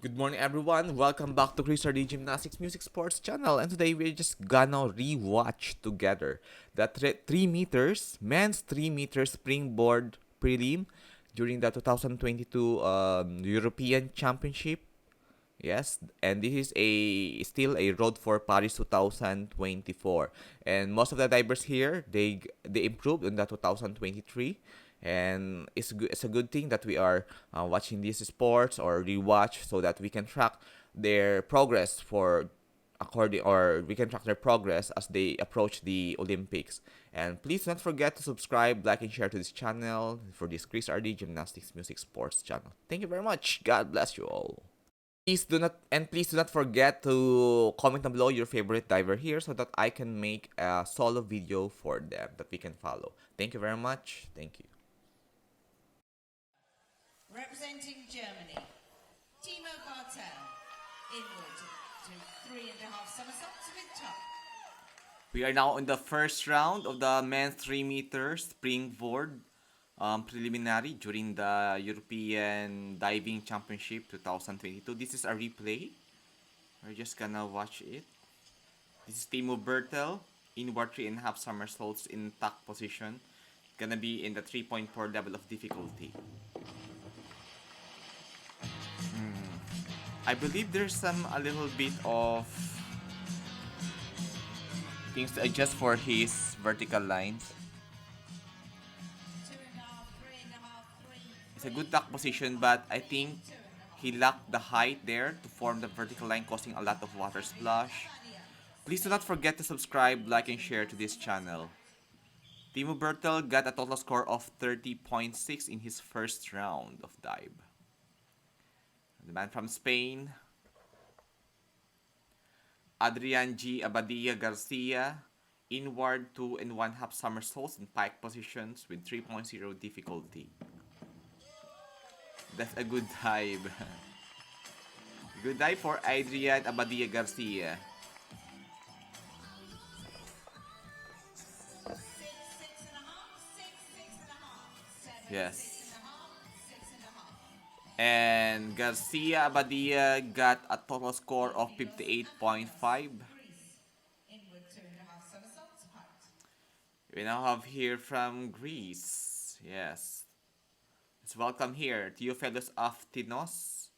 Good morning, everyone. Welcome back to Chris RD Gymnastics Music Sports channel. And today we're just gonna rewatch together the 3 meters men's 3 meters springboard prelim during the 2022 European Championship. Yes, and this is a still a road for Paris 2024. And most of the divers here, they improved in the 2023, and it's a good thing that we are watching these sports or rewatch so that we can track their progress for according or we can track their progress as they approach the Olympics. And please don't forget to subscribe, like, and share to this channel for this Chris RD Gymnastics Music Sports channel. Thank you very much. God bless you all. Please do not forget to comment down below your favorite diver here so that I can make a solo video for them that we can follow. Thank you very much. Thank you. Representing Germany, Timo Bartel, inward to 3.5 somersaults with top. We are now in the first round of the men's 3 meters springboard preliminary during the European Diving Championship 2022. This is a replay. We're just gonna watch it. This is Timo Bertel, inward 3.5 somersaults in tuck position. Gonna be in the 3.4 level of difficulty. I believe there's a little bit of things to adjust for his vertical lines. 2.5, 3.5, 3. It's a good tuck position, but I think he lacked the height there to form the vertical line, causing a lot of water splash. Please do not forget to subscribe, like, and share to this channel. Timo Bertel got a total score of 30.6 in his first round of dive. The man from Spain, Adrian G. Abadia Garcia, inward 2.5 somersaults in pike positions with 3.0 difficulty. That's a good dive. Good dive for Adrian Abadia Garcia. Yes. And Garcia Abadia got a total score of 58.5. Inward 2.5 somersaults apart. We now have here from Greece. Yes. Let's welcome here Theophilos Aftinos.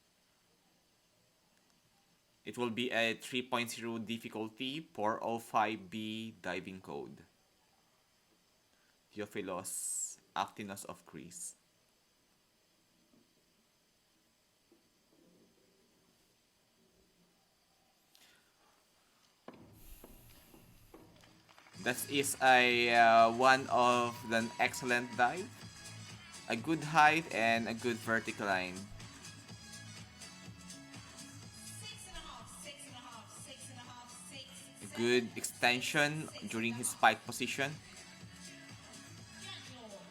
It will be a 3.0 difficulty 405B diving code. Theophilos Aftinos of Greece. That is a one of an excellent dive, a good height and a good vertical line. 6.5, 6.5, 6.5, 6. A good extension during his spike position.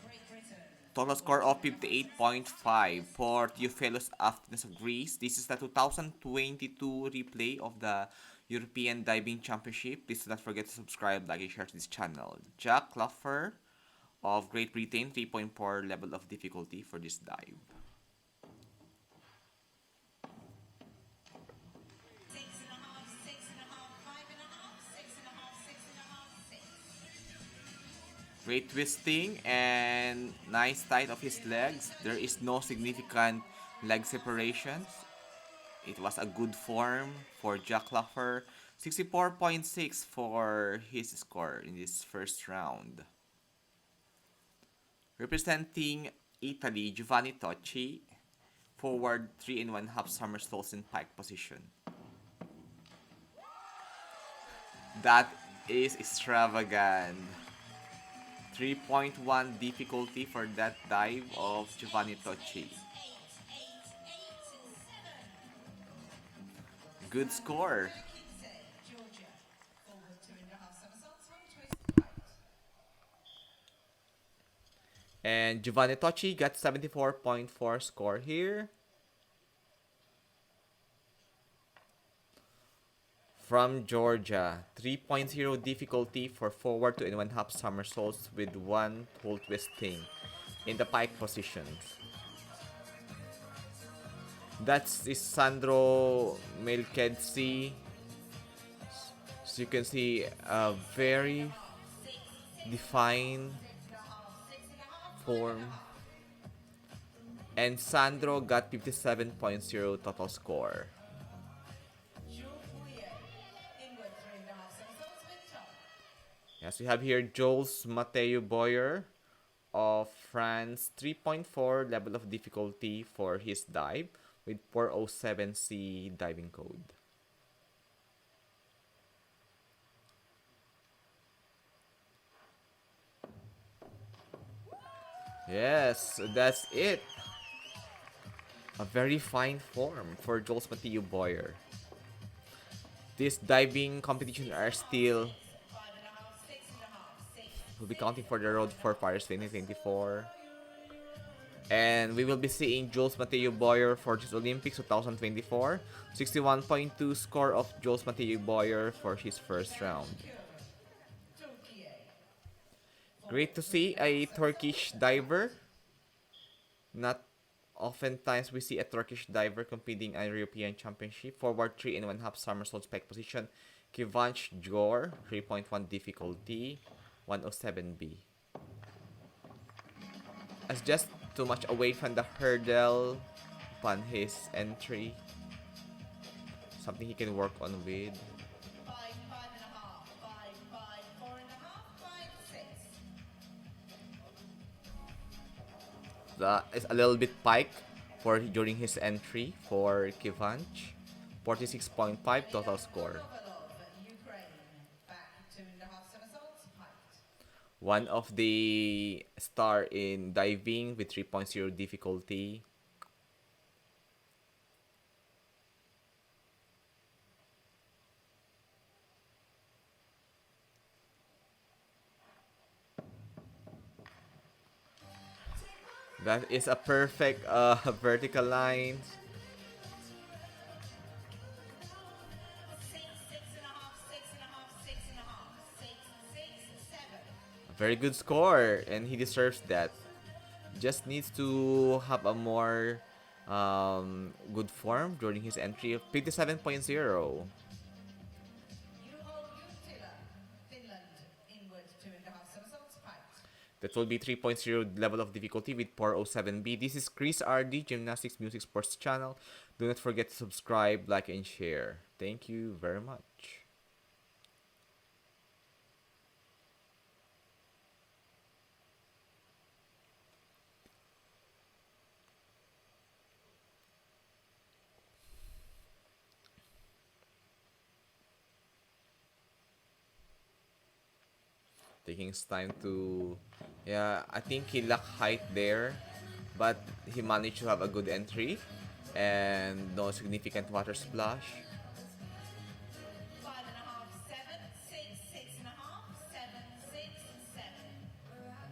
Great Britain. Total score of 58.5 for Theophilos Aftinos of Greece. This is the 2022 replay of the European Diving Championship. Please do not forget to subscribe, like, and share to this channel. Jack Laffer of Great Britain, 3.4 level of difficulty for this dive. 6.5, 6.5, 5.5, 6.5, 6.5, 6. Great twisting and nice tight of his legs. There is no significant leg separations. It was a good form for Jack Laffer. 64.6 for his score in this first round. Representing Italy, Giovanni Tocci, forward 3.5 somersaults in pike position. That is extravagant. 3.1 difficulty for that dive of Giovanni Tocci. Good score. Georgia. Forward 2.5 somersaults, home twist out. And Giovanni Tocci got 74.4 score here. From Georgia, 3.0 difficulty for forward 2.5 somersaults with one full twisting in the pike positions. That's is Sandro Melkedsi. So you can see a very defined form. And Sandro got 57.0 total score. Yes, we have here Jules Mateo Boyer of France, 3.4 level of difficulty for his dive with 407C diving code. Yes, that's it. A very fine form for Jules Mateo Boyer. This diving competition are still will be counting for the road for Paris 2024. And we will be seeing Jules Mateo Boyer for this Olympics 2024. 61.2 score of Jules Mateo Boyer for his first round. Great to see a Turkish diver. Not oftentimes we see a Turkish diver competing at European Championship. Forward 3 and 1/2 somersault spike position. Kivanch Jor, 3.1 difficulty, 107B. As just too much away from the hurdle upon his entry. Something he can work on with. Is a little bit pike for during his entry for Kivanch. 46.5 total score. One of the star in diving with 3.0 difficulty. That is a perfect vertical line. A very good score, and he deserves that. Just needs to have a more good form during his entry of 57.0. That will be 3.0 level of difficulty with 407B. This is Chris RD, Gymnastics Music Sports channel. Do not forget to subscribe, like, and share. Thank you very much. Taking his time to... Yeah, I think he lacked height there. But he managed to have a good entry. And no significant water splash.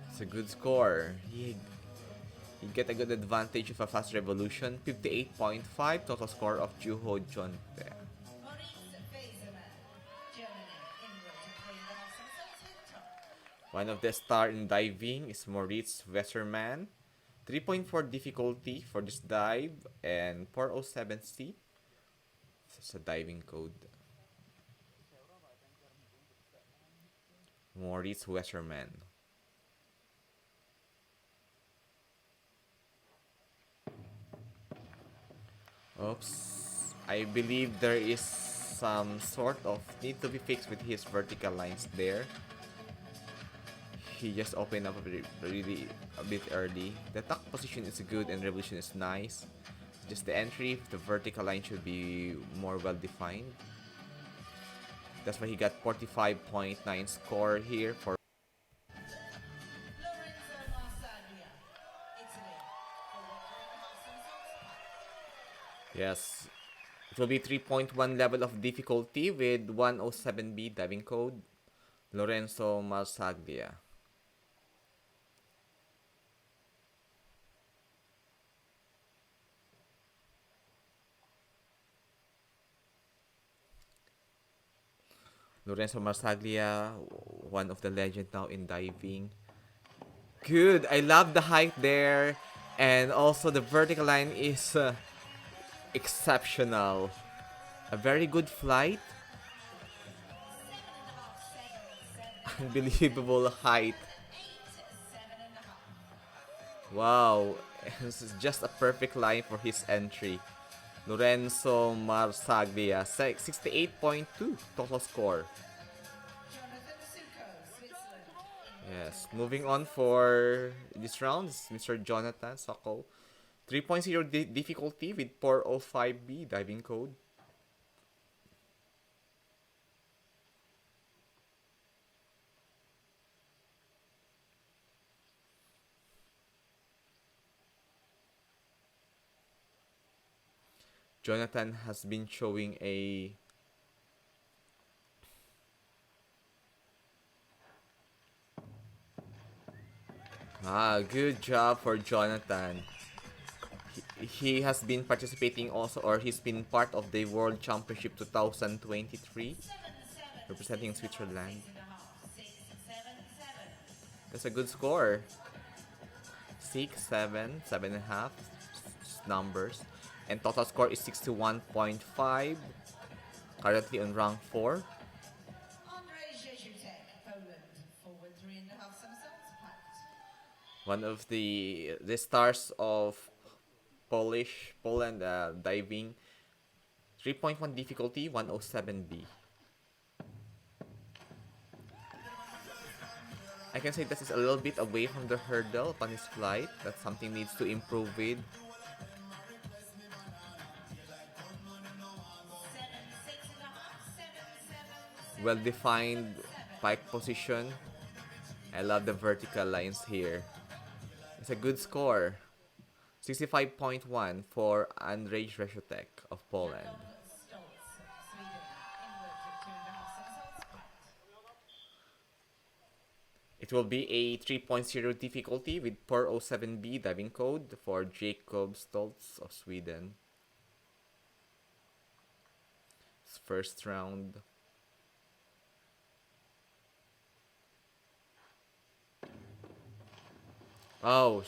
It's a good score. He get a good advantage of a fast revolution. 58.5 total score of Juho Jonte. One of the star in diving is Moritz Westermann. 3.4 difficulty for this dive and 407C. It's a diving code. Moritz Westermann. Oops. I believe there is some sort of need to be fixed with his vertical lines there. He just opened up really a bit early. The tuck position is good and revolution is nice. Just the entry, the vertical line should be more well defined. That's why he got 45.9 score here for. Yes, it will be 3.1 level of difficulty with 107B diving code. Lorenzo Marsaglia. Lorenzo Marsaglia, one of the legends now in diving. Good. I love the height there. And also the vertical line is Exceptional. A very good flight. 7.5 seconds. 7, 7, Unbelievable height. 7.5. Wow. This is just a perfect line for his entry. Lorenzo Marsaglia, 68.2 total score. Jonathan Suko, Switzerland. Yes, moving on for this round is Mr. Jonathan Soko. 3.0 difficulty with 405B diving code. Jonathan has been showing a good job for Jonathan. He has been participating also, or he's been part of the World Championship 2023, 7, 7, representing Switzerland. 6.5, 6, 7, 7. That's a good score. 6, 7, 7.5 numbers. And total score is 61.5. Currently on rank 4. Andre Jejutek, Poland. Forward 3.5 somersaults, packed. One of the stars of Poland diving. 3.1 difficulty, 107B. I can say this is a little bit away from the hurdle upon his flight. That's something needs to improve with. 7, 6.5, 7, 7, Well-defined pike position. I love the vertical lines here. It's a good score. 65.1 for Andrzej Reshotek of Poland. Jakob Stoltz, Sweden. Inward 2.5 somersaults, packed. It will be a 3.0 difficulty with 407B diving code for Jakob Stoltz of Sweden. First round. Oh,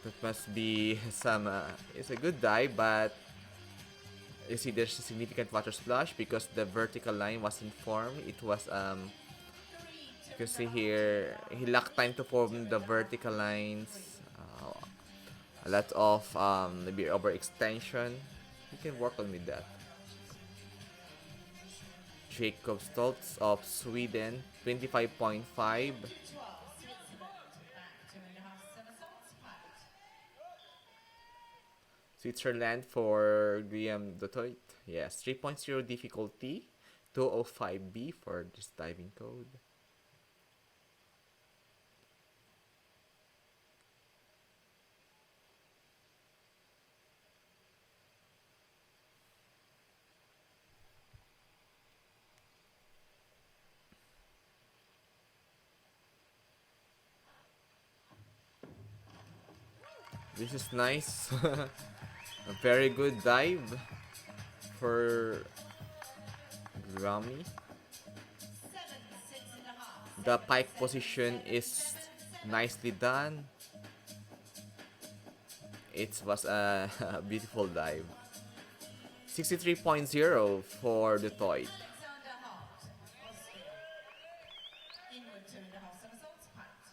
that must be some. It's a good dive, but you see, there's a significant water splash because the vertical line wasn't formed. It was 3, You can see 2.5, here, he lacked time to form the vertical lines. Uh, a lot of maybe overextension. He can work on with that. Jakob Stoltz of Sweden, 25.5. 2.12, Switzerland. Back 2.5 somersaults, packed. Switzerland for Guillaume Dotoit. Yes, 3.0 difficulty, 205B for this diving code. This is nice. A very good dive for Grammy. 7, 6.5. The pike position is nicely done. It was a, a beautiful dive. 63.0 for the toy. Alexander Hart, Austria. Inward 2.5 somersaults, packed.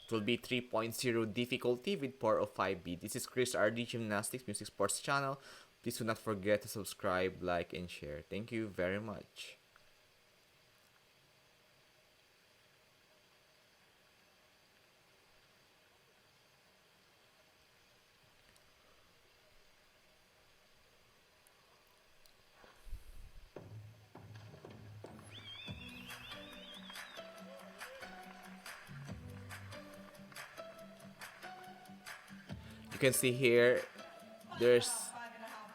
It will be 3.0 difficulty with 405B. This is Chris RD Gymnastics Music Sports Channel. Please do not forget to subscribe, like, and share. Thank you very much. You can see here, there's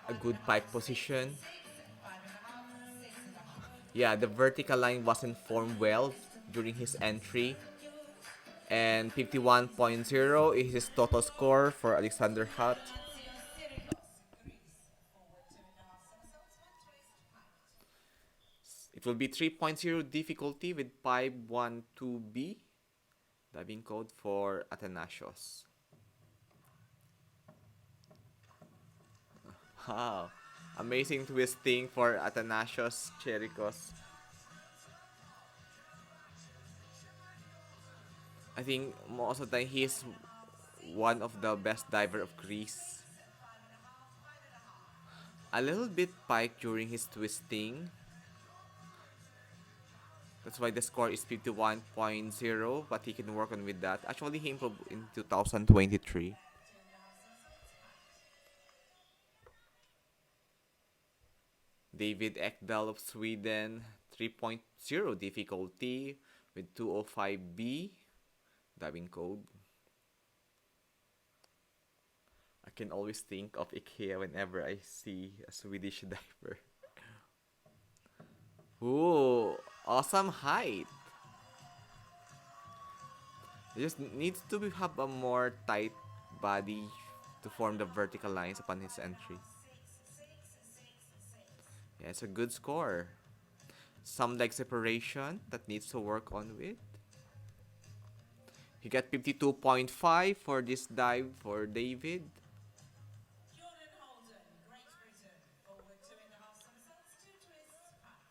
a good pike position. Yeah, the vertical line wasn't formed well during his entry. And 51.0 is his total score for Alexander Hart. It will be 3.0 difficulty with 512B diving code for Athanasios. Wow. Amazing twisting for Athanasios Cherikos. I think most of the time he's one of the best diver of Greece. A little bit pike during his twisting. That's why the score is 51.0, but he can work on with that. Actually, he improved in 2023. David Ekdal of Sweden, 3.0 difficulty with 205B diving code. I can always think of IKEA whenever I see a Swedish diver. Ooh, awesome height. He just needs to have a more tight body to form the vertical lines upon his entry. Yeah, it's a good score. Some leg separation that needs to work on with. He got 52.5 for this dive for David. Jordan Holden, Great Britain. Forward 2.5 somersaults, 2 twists, punt.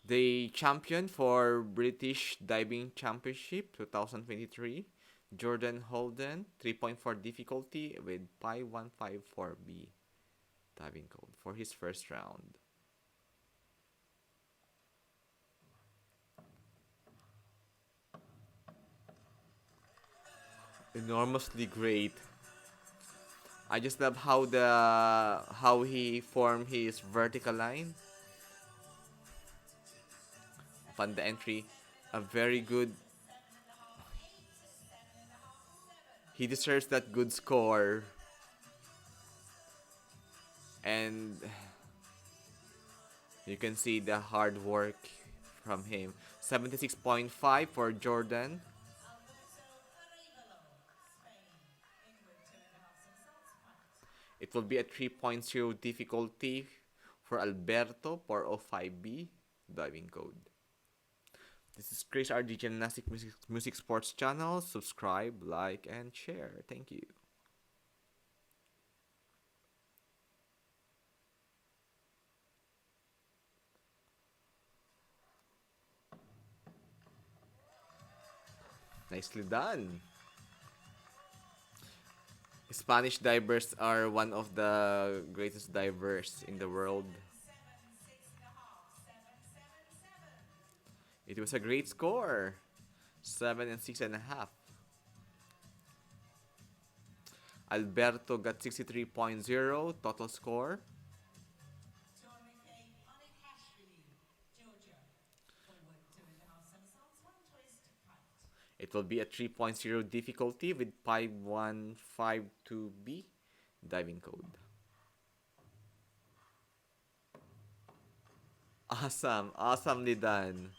The champion for British Diving Championship 2023, Jordan Holden, 3.4 difficulty with 5154B diving code for his first round. Enormously great. I just love how he formed his vertical line upon the entry. A very good. He deserves that good score. And you can see the hard work from him. 76.5 for Jordan. It will be a 3.0 difficulty for Alberto for 05B diving code. This is Chris RD Gymnastics Music Sports Channel. Subscribe, like, and share. Thank you. Nicely done. Spanish divers are one of the greatest divers in the world. It was a great score. 7 and 6.5. Alberto got 63.0 total score. It will be a 3.0 difficulty with 5152B diving code. Awesome, awesomely done.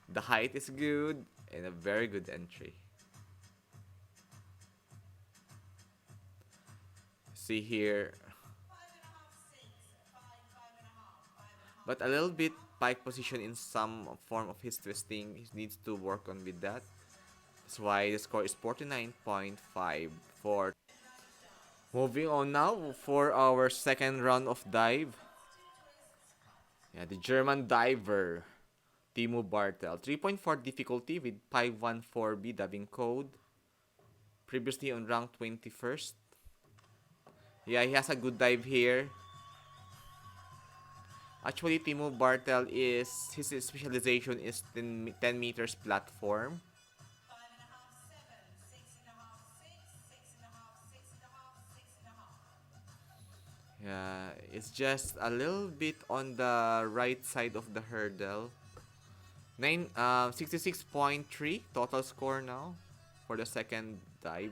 The height is good and a very good entry. See here, but a little bit pike position in some form of his twisting. He needs to work on with that. That's why the score is 49.5 for. Moving on now for our second round of dive. Yeah, the German diver, Timo Bartel. 3.4 difficulty with 514B diving code. Previously on rank 21st. Yeah, he has a good dive here. Actually, Timo Bartel is, his specialization is 10 meters platform. Yeah, it's just a little bit on the right side of the hurdle. 66.3 total score now for the second dive.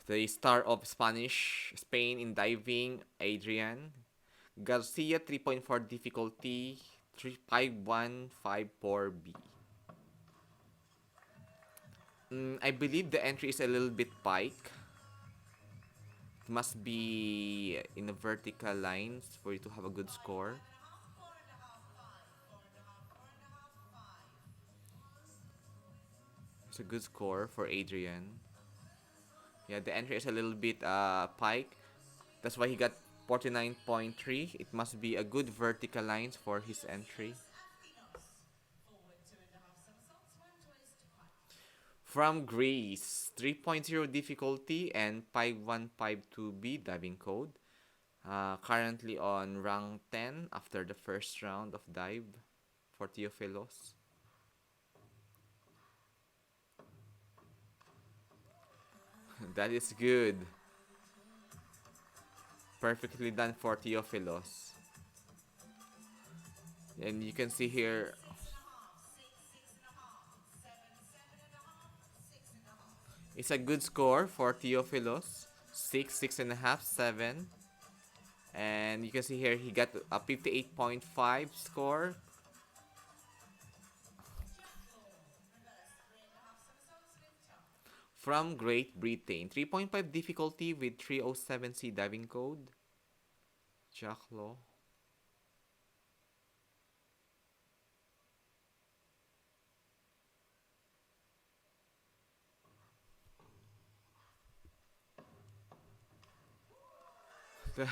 The star of Spain in diving, Adrian Garcia, 3.4 difficulty, 5154B. I believe the entry is a little bit pike. It must be in the vertical lines for you to have a good score. It's a good score for Adrian. Yeah, the entry is a little bit pike. That's why he got 49.3. It must be a good vertical lines for his entry. Forward 2.5 somersaults, one twist, pike. From Greece, 3.0 difficulty and 5152B diving code. Currently on rank 10 after the first round of dive for Theophilos. That is good. Perfectly done for Theophilos. And you can see here, 6.5, 6.5, 7.5, 6.5. it's a good score for Theophilos. 6, 6.5, 7. And you can see here he got a 58.5 score. Reverse 3.5 somersaults with top. From Great Britain, 3.5 difficulty with 307C diving code. Jack Law.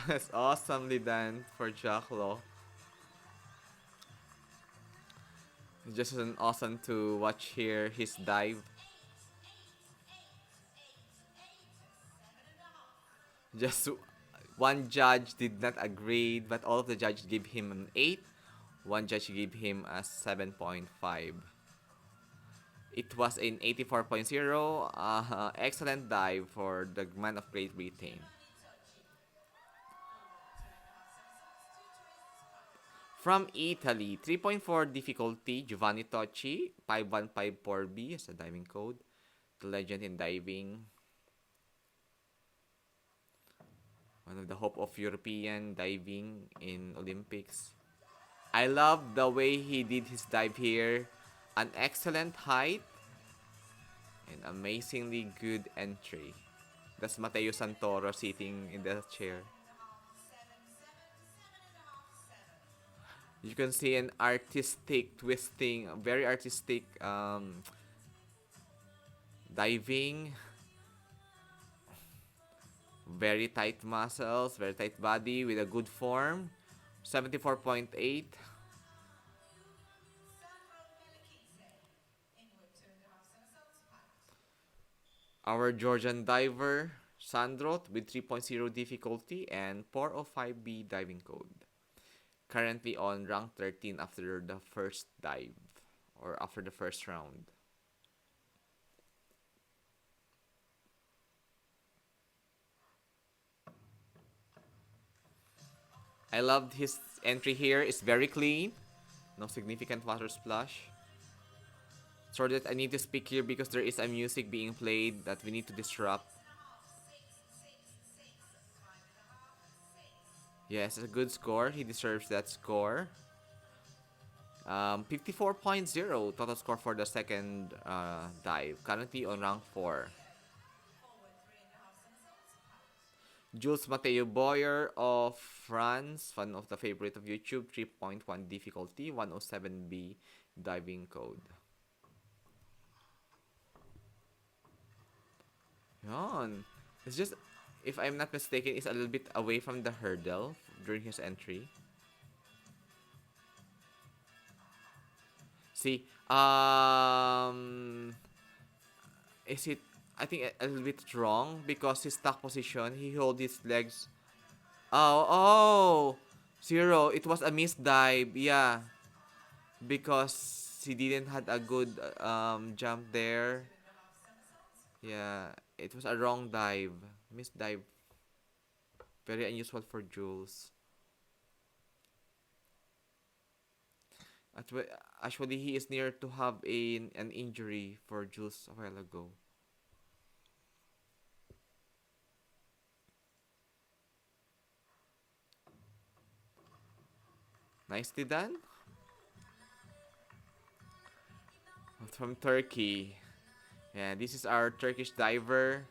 That's awesomely done for Jack Law. It's just an awesome to watch here his dive. 8, 8, 8, 8, 8, 7.5. Just one judge did not agree, but all of the judges gave him an 8. One judge gave him a 7.5. It was in 84.0. Excellent dive for the man of Great Britain. From Italy, 3.4 difficulty, Giovanni Tocci, 5154B as a diving code. The legend in diving. One of the hope of European diving in Olympics. I love the way he did his dive here. An excellent height and amazingly good entry. That's Mateo Santoro sitting in the chair. You can see an artistic twisting, very artistic diving. Very tight muscles, very tight body with a good form. 74.8. Our Georgian diver, Sandrot, with 3.0 difficulty and 405B diving code. Currently on rank 13 after the first dive or after the first round. I loved his entry here. It's very clean. No significant water splash. Sorry that I need to speak here because there is a music being played that we need to disrupt. Yes, it's a good score. He deserves that score. 54.0 total score for the second dive. Currently on rank 4. Jules Mateo Boyer of France, one of the favorite of YouTube, 3.1 difficulty, 107B diving code. Yan. It's just, if I'm not mistaken, it's a little bit away from the hurdle during his entry. See, is it, I think a little bit wrong because his stock position, he hold his legs. Oh, zero. It was a missed dive. Yeah, because he didn't had a good jump there. Yeah, it was a wrong dive. Missed dive. Very unusual for Jules. Actu- Actually, he is near to have an injury for Jules a while ago. Nicely done. From Turkey. Yeah, this is our Turkish diver.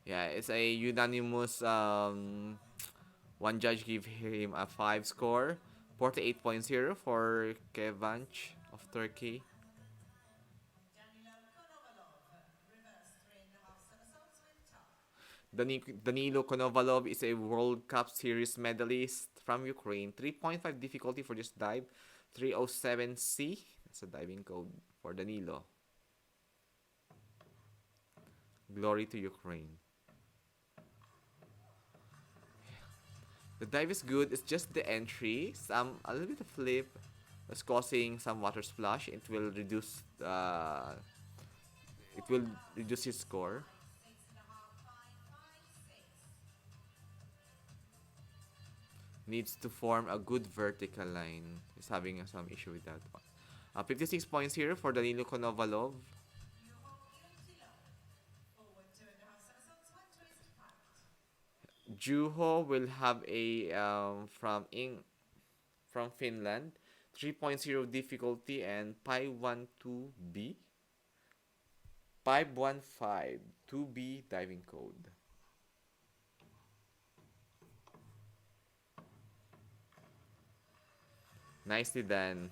Yeah, it's a unanimous one judge gave him a 5 score. 48.0 for Kevanch of Turkey. Danilo Konovalov, reverse 3.5 somersaults with top. Danilo Konovalov is a World Cup Series medalist from Ukraine. 3.5 difficulty for this dive. 307C. That's a diving code for Danilo. Glory to Ukraine. The dive is good. It's just the entry. A little bit of flip is causing some water splash. It will reduce his score. 6.5, 5, 5, 6. Needs to form a good vertical line. He's having some issue with that one. 56.0 for Danilo Konovalov. Juho Junttila, forward 2.5 somersaults, one twist, right. Juho will have a from Finland. 3.0 difficulty and 512B. 515 2B diving code. Nicely done.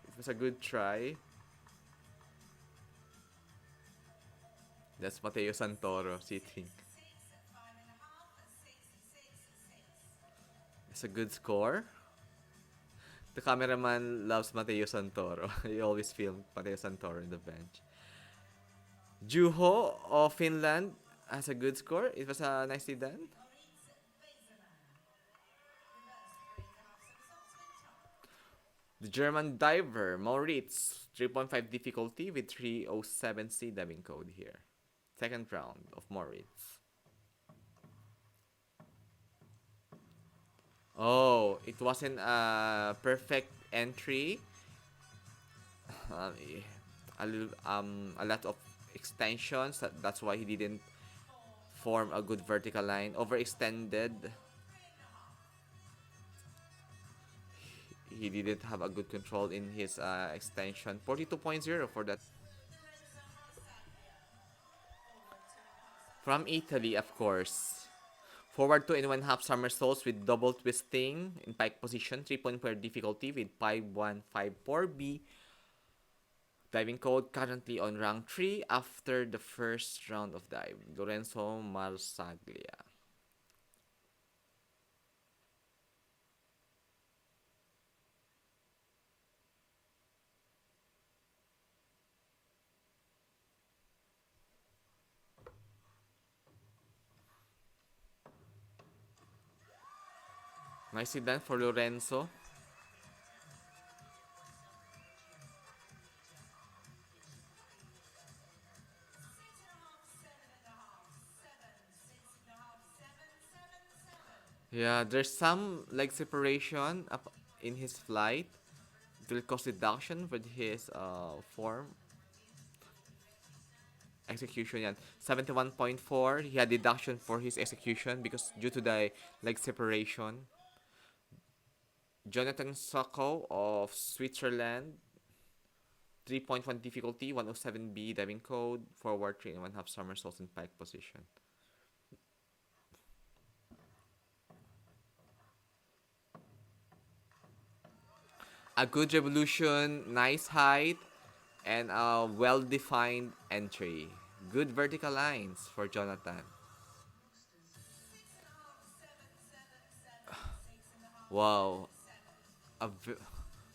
It was a good try. That's Mateo Santoro sitting. 6, 5.5, 6, 6, 6. It's a good score. The cameraman loves Mateo Santoro. He always filmed Mateo Santoro in the bench. Juho of Finland has a good score. It was nicely done. Moritz Weiseman, reverse 3.5 somersaults with top. The German diver Moritz, 3.5 difficulty with 307C diving code here. Second round of Moritz. Oh, it wasn't a perfect entry. A lot of extensions. That's why he didn't form a good vertical line. Overextended. He didn't have a good control in his extension. 42.0 for that. From Italy, of course. Forward 2.5 somersaults with double twisting in pike position. 3.4 difficulty with 5154B. Diving code currently on rank 3 after the first round of dive. Lorenzo Marsaglia. Nicely done for Lorenzo. Yeah, there's some leg separation up in his flight. It will cause reduction with his form execution. Yan. 71.4. He had deduction for his execution because due to the leg separation. Jonathan Sacco of Switzerland. 3.1 difficulty, 107B diving code, forward 3.5 somersaults in pike position. A good revolution, nice height, and a well-defined entry. Good vertical lines for Jonathan. Wow,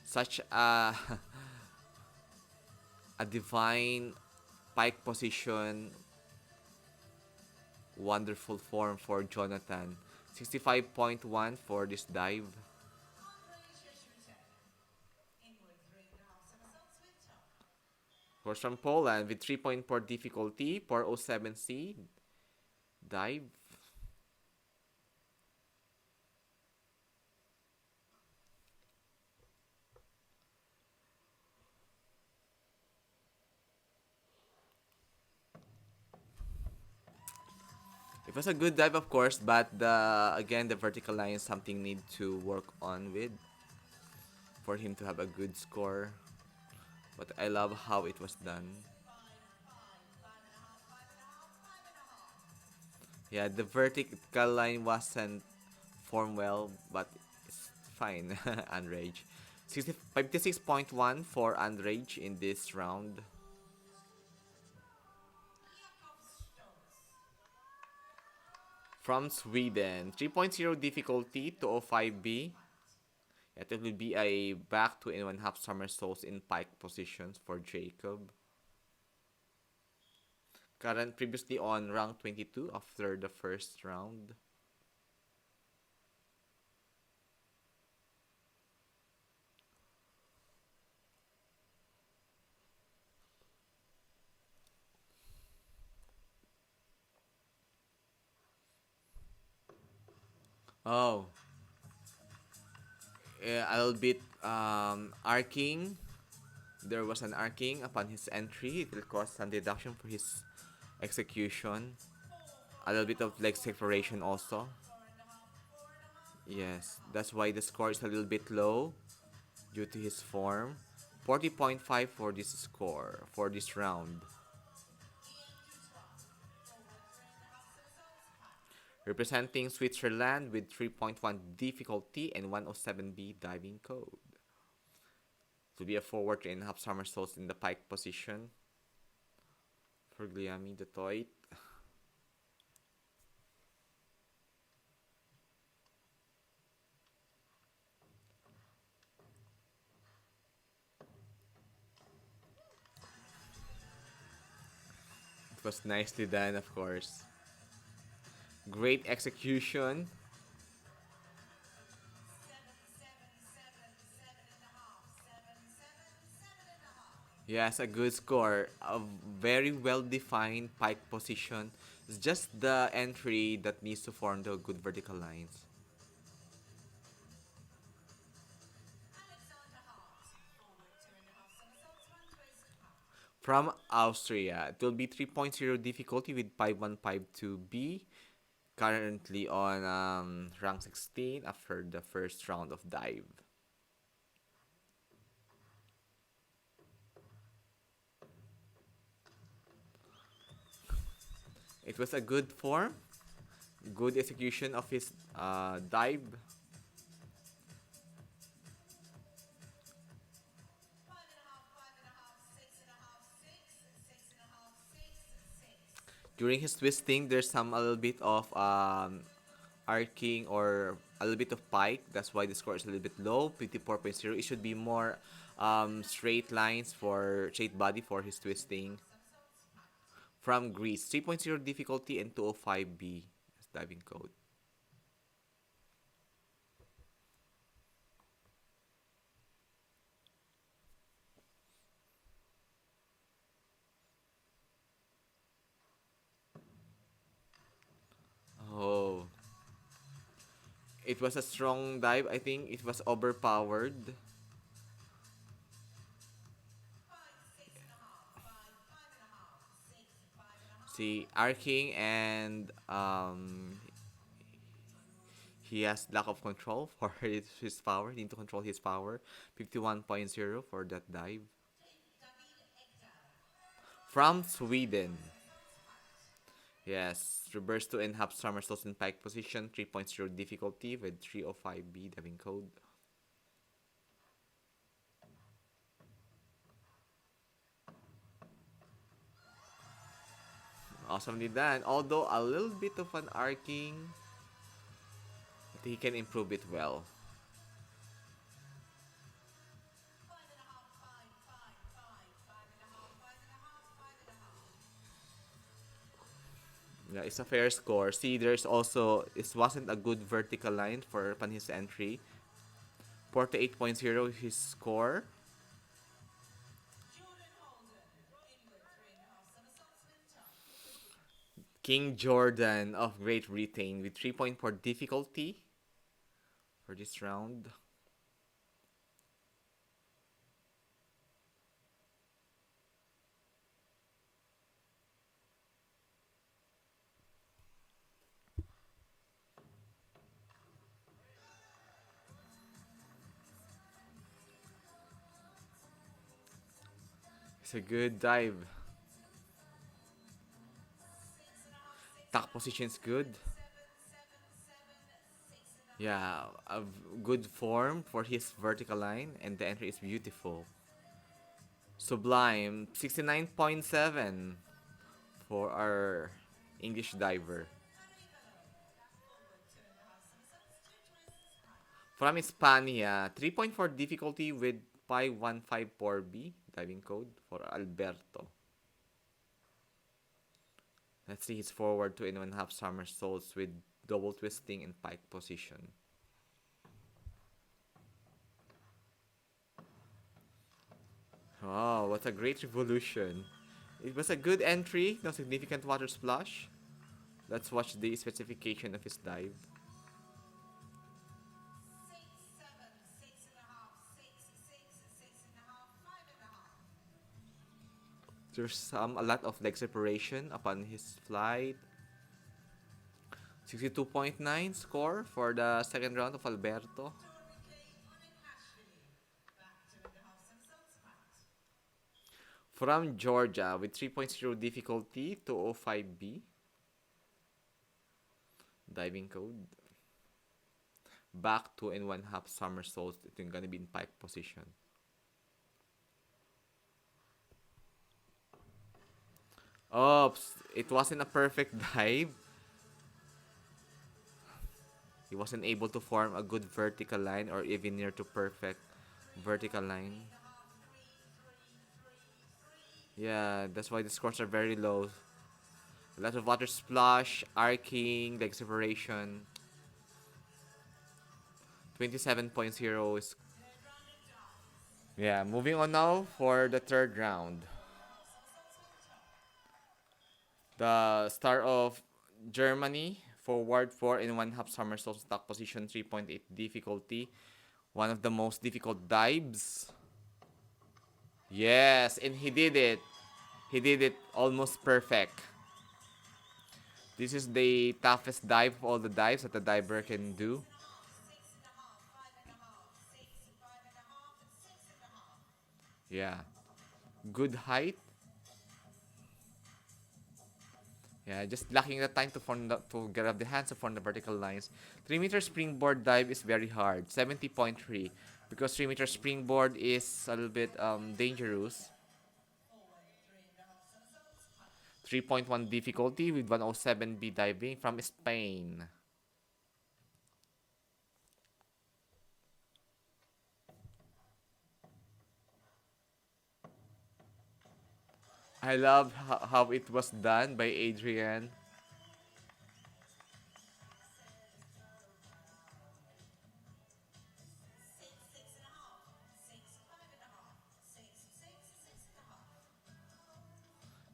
such a divine pike position, wonderful form for Jonathan. 65.1 for this dive. Course from Poland with 3.4 difficulty, 407C dive. It was a good dive, of course, but the vertical line is something need to work on with for him to have a good score. But I love how it was done. Yeah, the vertical line wasn't formed well, but fine. Unrage. 56.1 for Unrage in this round. From Sweden, 3.0 difficulty, 205B. It will be a back to in one half somersaults in pike positions for Jacob. Previously on rank 22 after the first round. Oh, a little bit arcing. There was an arcing upon his entry. It will cause some deduction for his execution. A little bit of leg separation also. Yes, that's why the score is a little bit low due to his form. 40.5 for this score for this round. Representing Switzerland with 3.1 difficulty and 107B diving code. To be a forward 3.5 somersaults in the pike position for Guillaume de Toit. It was nicely done, of course. Great execution. Yes, a good score. A very well defined pike position. It's just the entry that needs to form the good vertical lines. From Austria, it will be 3.0 difficulty with 5152B. Currently on rank 16 after the first round of dive. It was a good form, good execution of his dive. During his twisting, there's some a little bit of arcing or a little bit of pike. That's why the score is a little bit low, 54.0. It should be more straight lines for straight body for his twisting. From Greece, 3.0 difficulty and 205B as diving code. Oh. It was a strong dive. I think it was overpowered. See, arcing and he has lack of control for his power. Need to control his power. 51.0 for that dive. From Sweden. Yes, reverse to and half somersaults in pike position. 3.0 difficulty with 305B diving code. Awesomely done. Although a little bit of an arcing, but he can improve it well. Yeah, it's a fair score. See, there's also it wasn't a good vertical line for upon his entry. 48.0 his score. King Jordan of Great Britain with 3.4 difficulty for this round. It's a good dive. Tack position is good. Yeah, good form for his vertical line, and the entry is beautiful. Sublime, 69.7 for our English diver. From Hispania, 3.4 difficulty with 5154B diving code for Alberto. Let's see his forward 2.5 somersaults with double twisting in pike position. Oh, what a great revolution. It was a good entry, no significant water splash. Let's watch the specification of his dive. 6, 7, 6.5, 6.5, 5.5. There's a lot of leg separation upon his flight. 62.9 score for the second round of Alberto. From Georgia with 3.0 difficulty, 205B diving code. Back 2.5 somersaults. Ito yung gonna be in pike position. Oops, it wasn't a perfect dive. He wasn't able to form a good vertical line or even near to perfect vertical line. Yeah, that's why the scores are very low. A lot of water splash, arcing, leg separation. 27.0 is. Yeah, moving on now for the third round. The star of Germany, forward 4.5 somersault stock position, 3.8 difficulty. One of the most difficult dives. Yes, and he did it. He did it almost perfect. This is the toughest dive of all the dives that the diver can do. Yeah. Good height. Yeah, just lacking the time to to grab the hands to form the vertical lines. 3 meter springboard dive is very hard. 70.3. Because 3 meter springboard is a little bit dangerous. 3.1 difficulty with 107B diving from Spain. I love how it was done by Adrian.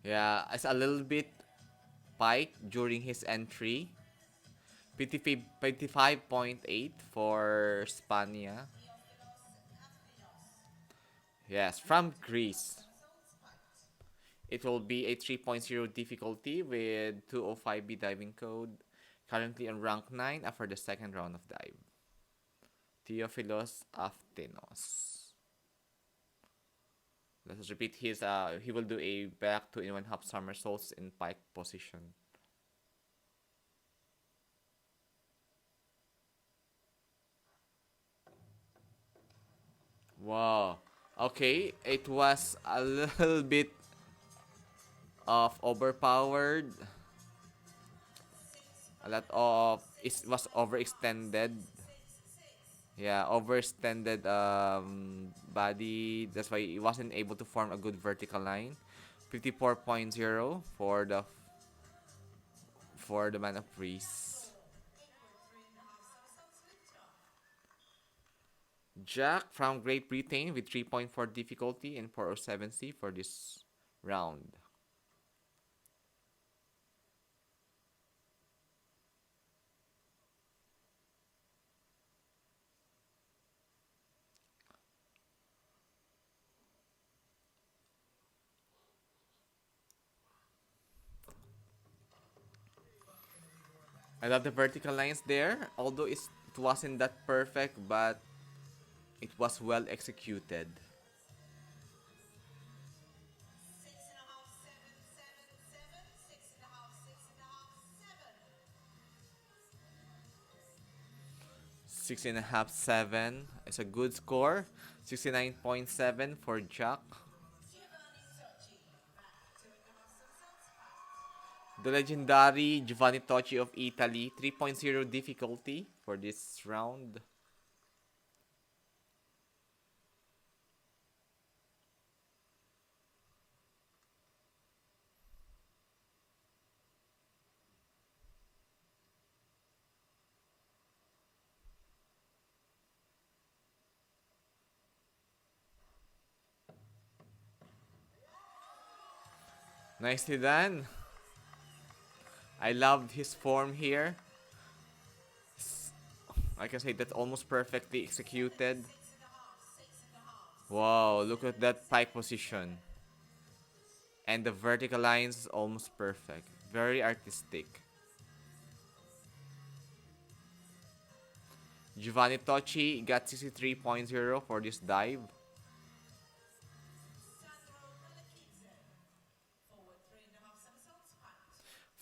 Yeah, it's a little bit pike during his entry. 55.8 for Spania. Yes, from Greece. It will be a 3.0 difficulty with 205B diving code. Currently on rank 9 after the second round of dive. Theophilos Aftinos. Let's repeat he will do a back 2.5 somersaults in pike position. Wow. Okay, it was a little bit of overpowered. A lot of it was overextended. Yeah, overextended body. That's why he wasn't able to form a good vertical line. 54.0 for the man of Greece. Jack from Great Britain with 3.4 difficulty and 407C for this round. I love the vertical lines there, although it wasn't that perfect, but it was well executed. 6.5, 7. It's a good score. 69.7 for Jack. The legendary Giovanni Tocci of Italy. 3.0 difficulty for this round. Nicely done. I loved his form here. I can say that's almost perfectly executed. Wow, look at that pike position. And the vertical lines is almost perfect. Very artistic. Giovanni Tocci got 63.0 for this dive.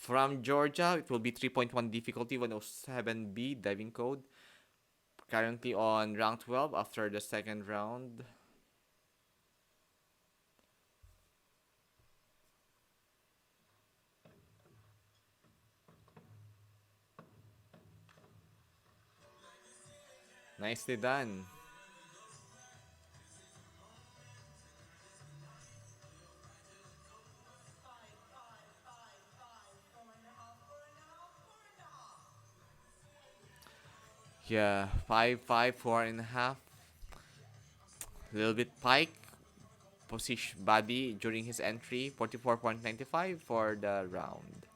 From Georgia, it will be 3.1 difficulty 107B diving code. Currently on round 12 after the second round. Nicely done. Yeah, 5, 5, 4.5. A little bit pike position body during his entry. 44.95 for the round.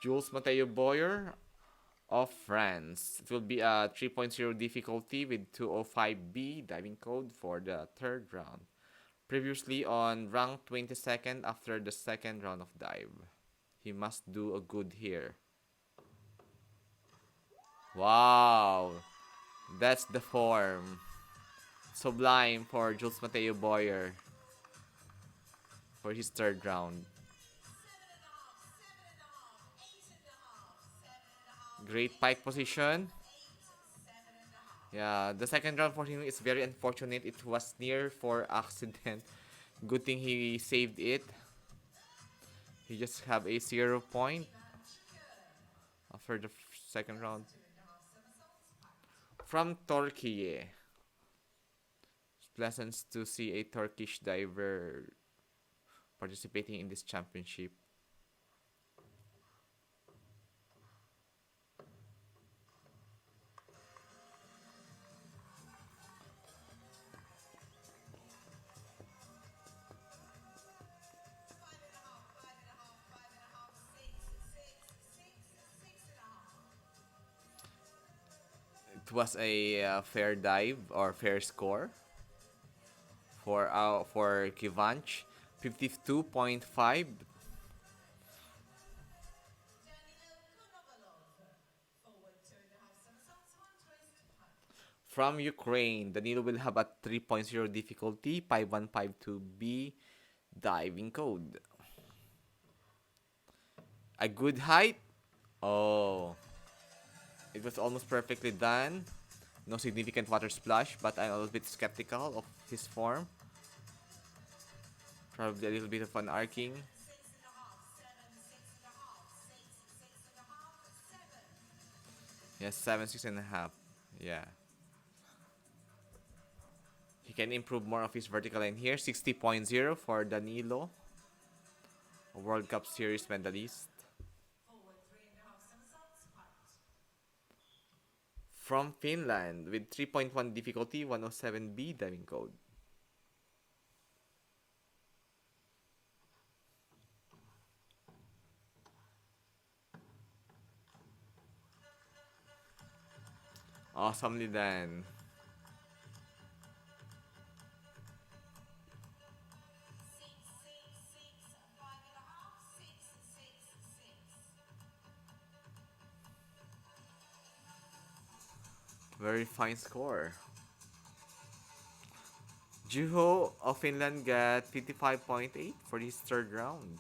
Jules Mateo Boyer of France. It will be a 3.0 difficulty with 205B diving code for the third round. Previously on rank 22nd after the second round of dive. He must do a good here. Wow, that's the form. Sublime for Jules Mateo Boyer for his third round. Great pike position. Yeah, the second round for him is very unfortunate. It was near for accident. Good thing he saved it. He just have a 0 point after the second round. From Turkey. It's pleasant to see a Turkish diver participating in this championship. It was a fair dive or fair score for Kivanch, 52.5. From Ukraine, Danilo will have a 3.0 difficulty, 5152B diving code. A good height. Oh, it was almost perfectly done. No significant water splash, but I'm a little bit skeptical of his form. Probably a little bit of an arcing. Yes, 7, 6.5. Yeah. He can improve more of his vertical line here. 60.0 for Danilo, a World Cup Series medalist. From Finland with 3.1 difficulty, 107B diving code. Awesomely done. Very fine score. Juho of Finland got 55.8 for his third round.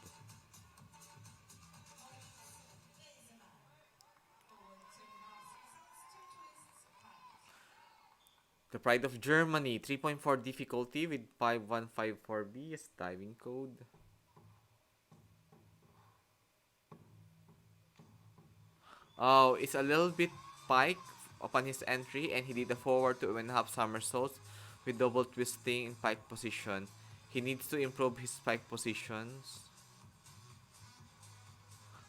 The Pride of Germany, 3.4 difficulty with 5154B is diving code. Oh, it's a little bit pike upon his entry, and he did a forward 2.5 somersaults with double twisting in pike position. He needs to improve his pike positions.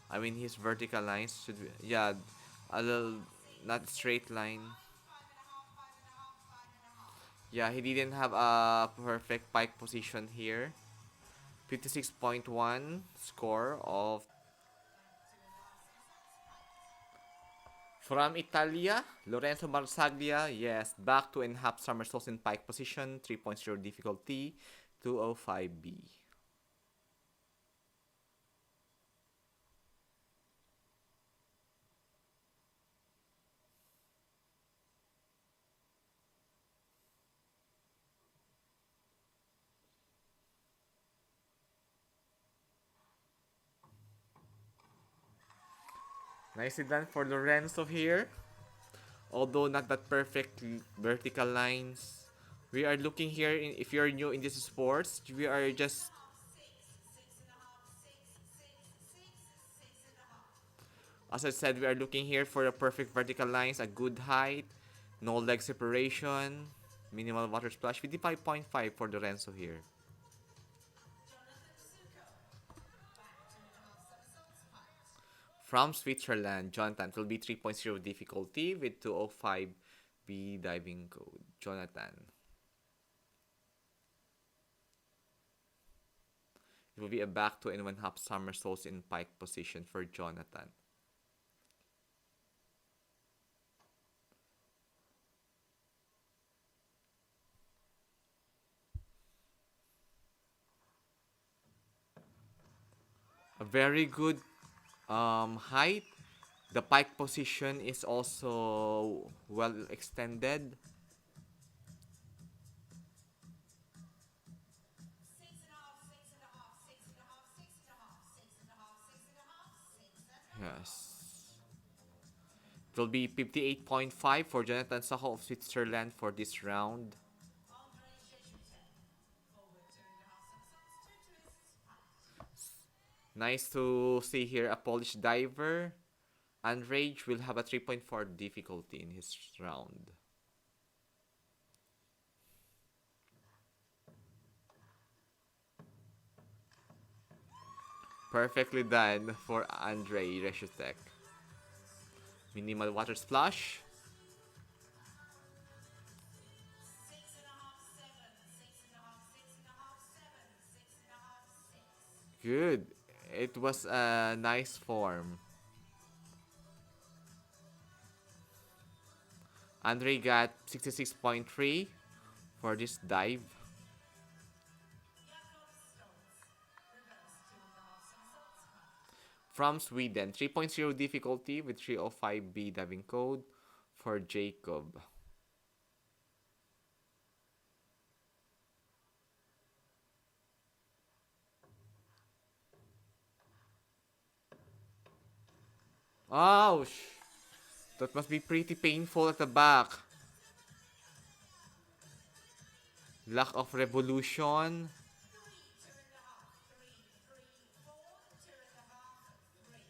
I mean, his vertical lines should be, yeah, a little, not straight line. Yeah, he didn't have a perfect pike position here. 56.1 score of from Italia, Lorenzo Marsaglia. Yes, back to and half somersaults in pike position, 3.0 difficulty, 205B. Nicely done for Lorenzo here. Although not that perfect vertical lines. We are looking here, if you're new in this sports, we are just, as I said, we are looking here for a perfect vertical lines, a good height, no leg separation, minimal water splash, 55.5 for Lorenzo here. From Switzerland, Jonathan, it will be 3.0 difficulty with 205B diving code. Jonathan. It will be a back to and 1/2 somersaults in pike position for Jonathan. A very good height. The pike position is also well extended. Yes. It will be 58.5 for Jonathan Saho of Switzerland for this round. Nice to see here a Polish diver. Andrej will have a 3.4 difficulty in his round. Perfectly done for Andrei Reshutek. Minimal water splash. Good. It was a nice form. Andre got 66.3 for this dive. From Sweden, 3.0 difficulty with 305B diving code for Jacob. Ouch! That must be pretty painful at the back. Lack of revolution.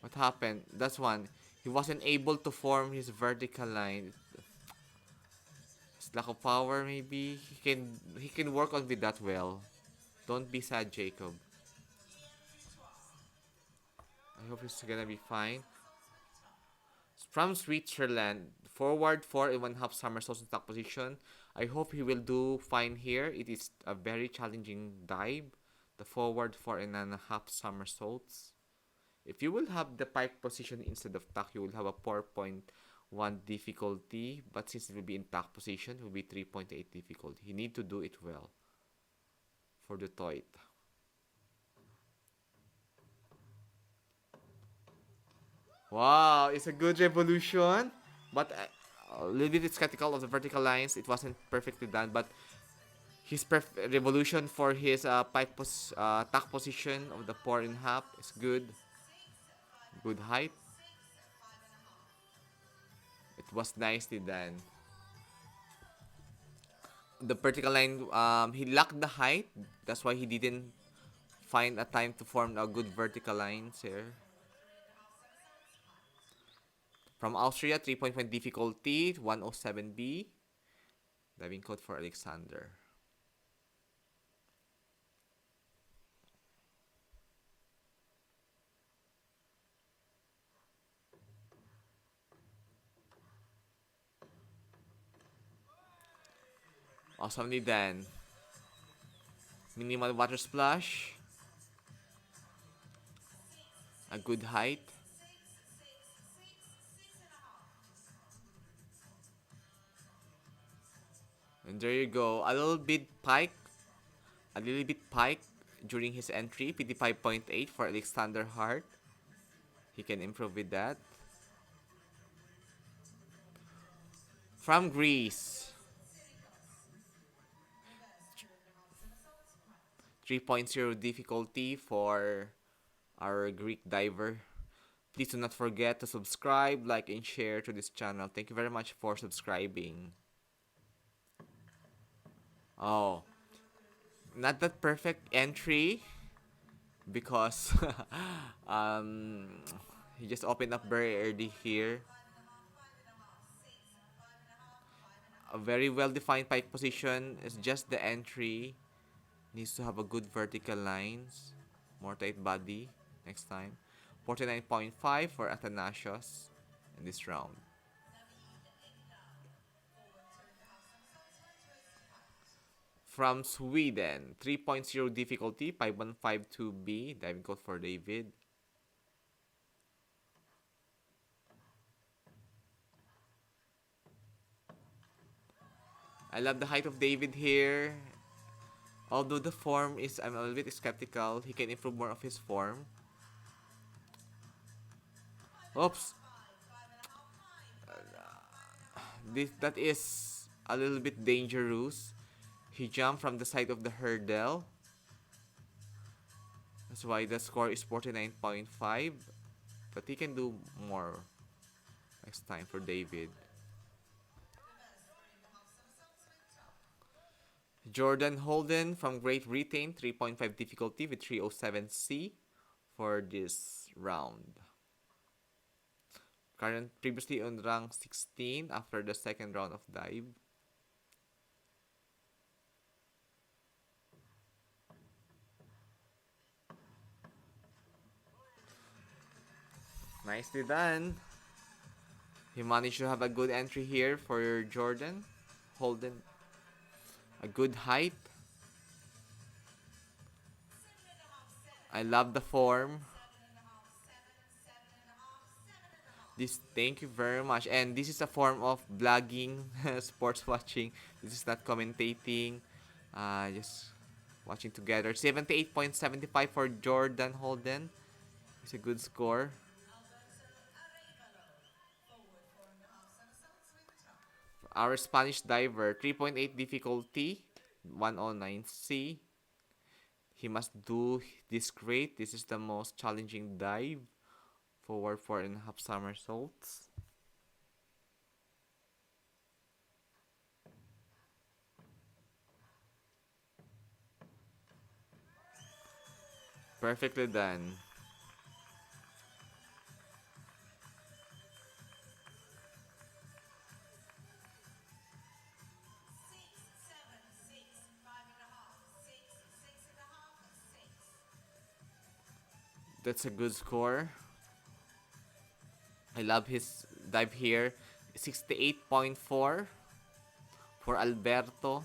What happened? That's one. He wasn't able to form his vertical line. His lack of power, maybe. He can work on with that well. Don't be sad, Jacob. I hope he's gonna be fine. From Switzerland, forward 4.5 somersaults in top position. I hope he will do fine here. It is a very challenging dive. The forward 4.5 somersaults. If you will have the pike position instead of tuck, you will have a 4.1 difficulty. But since it will be in tuck position, it will be 3.8 difficulty. You need to do it well for the toit. Wow, it's a good revolution. But a little bit skeptical of the vertical lines. It wasn't perfectly done. But his revolution for his tuck position of the 4.5 is good. Good height. It was nicely done. The vertical line, he lacked the height. That's why he didn't find a time to form a good vertical lines here. From Austria, 3-point difficulty, 107B. Diving code for Alexander. Awesomely done. Minimal water splash. A good height. And there you go. A little bit pike during his entry. 55.8 for Alexander Hart. He can improve with that. From Greece. 3.0 difficulty for our Greek diver. Please do not forget to subscribe, like, and share to this channel. Thank you very much for subscribing. Oh, not that perfect entry because um, he just opened up very early here. A very well defined pike position is just the entry. Needs to have a good vertical lines. More tight body next time. 49.5 for Athanasios in this round. From Sweden, 3.0 difficulty, 5152B. Diving code for David. I love the height of David here. Although the form is, I'm a little bit skeptical. He can improve more of his form. Oops. That is a little bit dangerous. He jumped from the side of the hurdle. That's why the score is 49.5. But he can do more next time for David. Jordan Holden from Great Britain, 3.5 difficulty with 307C for this round. Previously on rank 16 after the second round of dive. Nicely done. He managed to have a good entry here for Jordan Holden. A good height. I love the form. Thank you very much. And this is a form of blogging, sports watching. This is not commentating. Just watching together. 78.75 for Jordan Holden. It's a good score. Our Spanish diver, 3.8 difficulty, 109C. He must do this great. This is the most challenging dive. Forward 4.5 somersaults. Perfectly done. That's a good score. I love his dive here. 68.4 for Alberto.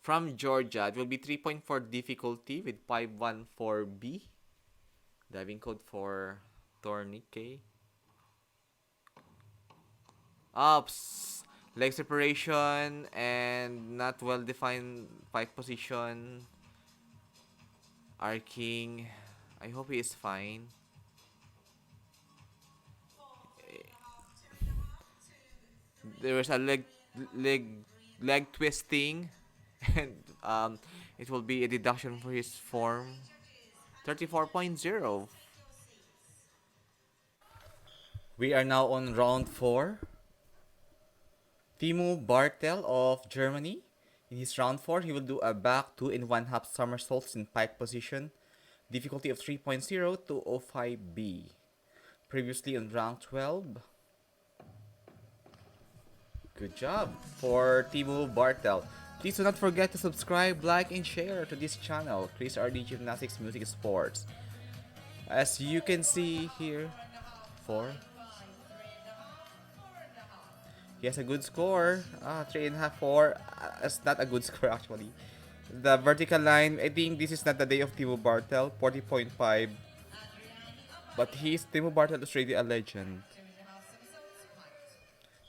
From Georgia, it will be 3.4 difficulty with 514B. Diving code for Tourniquet. Ups. Leg separation and not well defined pike position. Arcing. I hope he is fine. There was a leg leg twisting and it will be a deduction for his form. 34.0. We are now on round 4. Timo Bartel of Germany. In his round 4, he will do a back 2 and 1/2 somersaults in pike position. Difficulty of 3.0 to 05B. Previously on round 12. Good job for Timo Bartel. Please do not forget to subscribe, like, and share to this channel, Chris RD Gymnastics Music Sports. As you can see here, 4. He has a good score. 3.5, 4. That's not a good score actually. The vertical line, I think this is not the day of Timo Bartel, 40.5. But Timo Bartel is really a legend.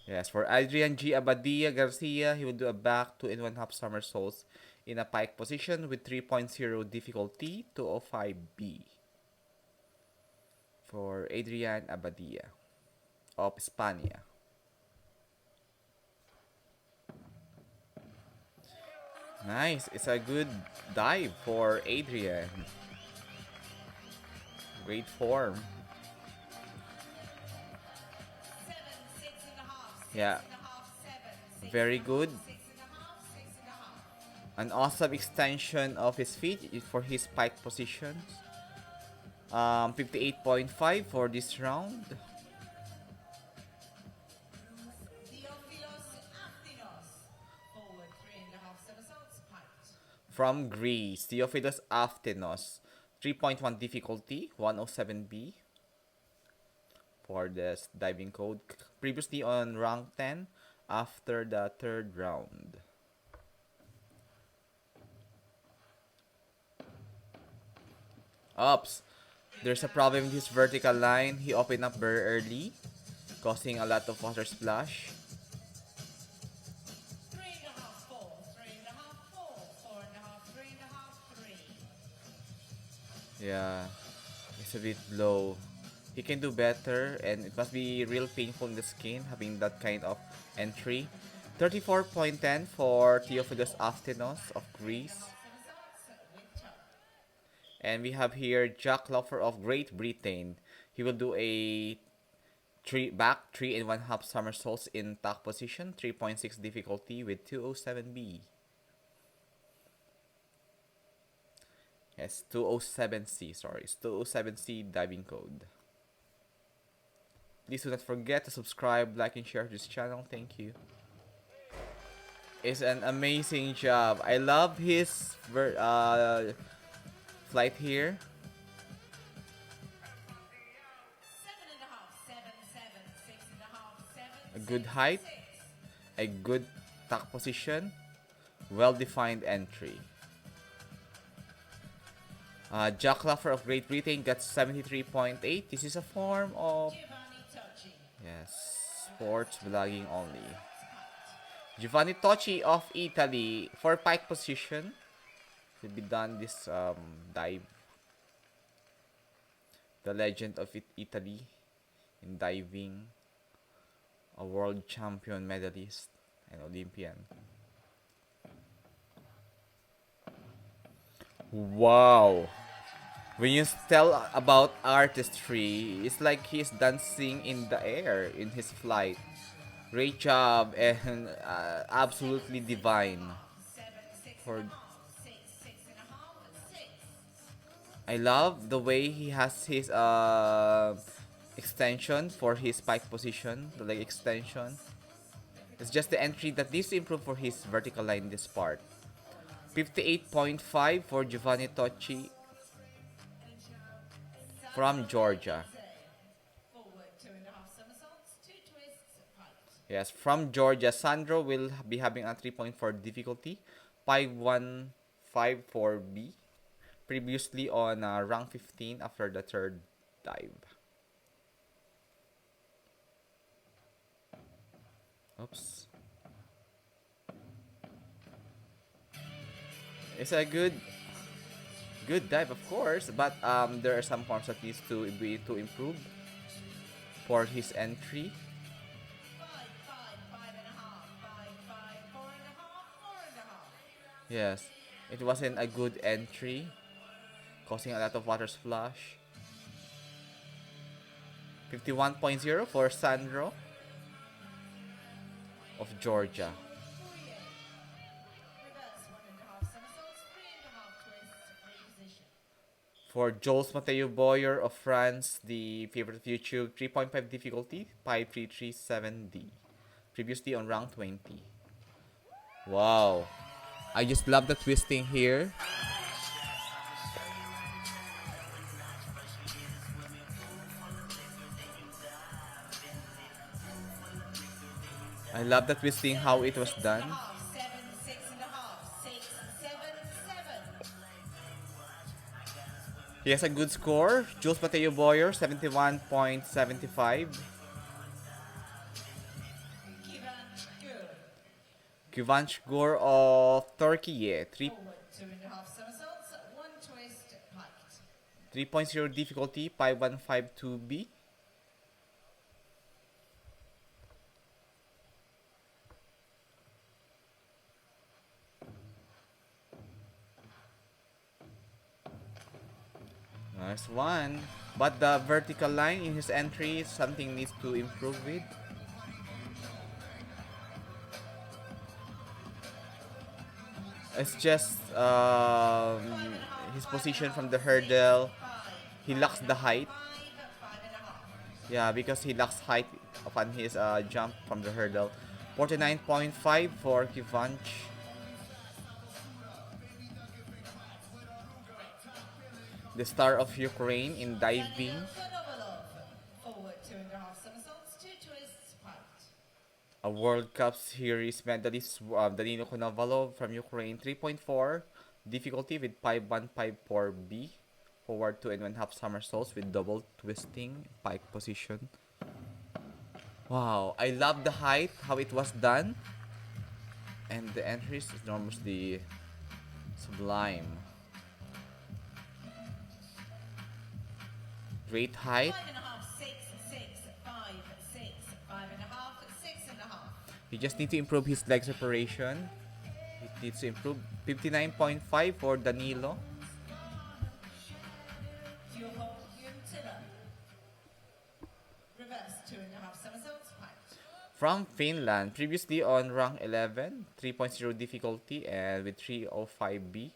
Yes, for Adrian G. Abadia Garcia, he will do a back 2 and 1/2 somersaults in a pike position with 3.0 difficulty, 205B. For Adrian Abadia of España. Nice. It's a good dive for Adrian. Great form. Yeah. Very good. An awesome extension of his feet for his pike positions. 58.5 for this round. From Greece, Theophilos Aftenos. 3.1 difficulty, 107B. For this diving code. Previously on rank 10 after the 3rd round. Oops. There's a problem with his vertical line. He opened up very early, causing a lot of water splash. Yeah, it's a bit low. He can do better, and it must be real painful in the skin having that kind of entry. 34.10 for Theophilos Aftenos of Greece. And we have here Jack Laufer of Great Britain. He will do a back 3 and 1/2 somersaults in tack position, 3.6 difficulty with 207B. Yes, 207C, sorry. It's 207C diving code. Please do not forget to subscribe, like, and share this channel. Thank you. It's an amazing job. I love his flight here. A good height, a good tack position, well-defined entry. Jack Laufer of Great Britain got 73.8. This is a form of sports vlogging only. Giovanni Tocci of Italy for pike position. Will be done this dive. The legend of Italy in diving. A world champion medalist and Olympian. Wow. When you tell about artistry, it's like he's dancing in the air in his flight. Great job and absolutely divine. I love the way he has his extension for his pike position, the leg extension. It's just the entry that needs to improve for his vertical line in this part. 58.5 for Giovanni Tocci from Georgia. Yes, from Georgia, Sandro will be having a 3.4 difficulty, 5.15 for B. Previously on rank 15 after the 3rd dive. Oops. It's a good dive, of course, but there are some forms that needs to improve for his entry. Yes, it wasn't a good entry, causing a lot of water splash. 51.0 for Sandro of Georgia. Reverse 1.5 somersaults, 3.5 twists, reposition. For Jules Mathieu Boyer of France, the favorite of YouTube, 3.5 difficulty, 5337D. Previously on round 20. Wow. I just love the twisting here. I love the twisting, how it was done. 6.5, 7, 6.5, 6, 7, 7. He has a good score. Jules Mateo Boyer, 71.75. Kivanch Gore of Turkey, yeah. Forward 2.5 somersaults, 1 twist, piked. 3.0 difficulty, 5152B. Nice one. But the vertical line in his entry is something needs to improve with. It's just his position from the hurdle. He lacks the height. 5.5. Yeah, because he lacks height upon his jump from the hurdle. 49.5 for Kivanch. The star of Ukraine in diving. Forward 2.5 somersaults, 2 twists, piked. A World Cup Series medalist, Danilo Konovalov from Ukraine, 3.4 difficulty with 5154B. Forward 2.5 somersaults with double twisting, pike position. Wow, I love the height, how it was done. And the entries is enormously sublime. Great height. 5.5, 6, 6, 5, 6, 5.5, 6.5. He just need to improve his leg separation. It needs to improve. 59.5 for Danilo. Reverse 2.5 somersaults, piked. From Finland, previously on rank 11, 3.0 difficulty and with 305B.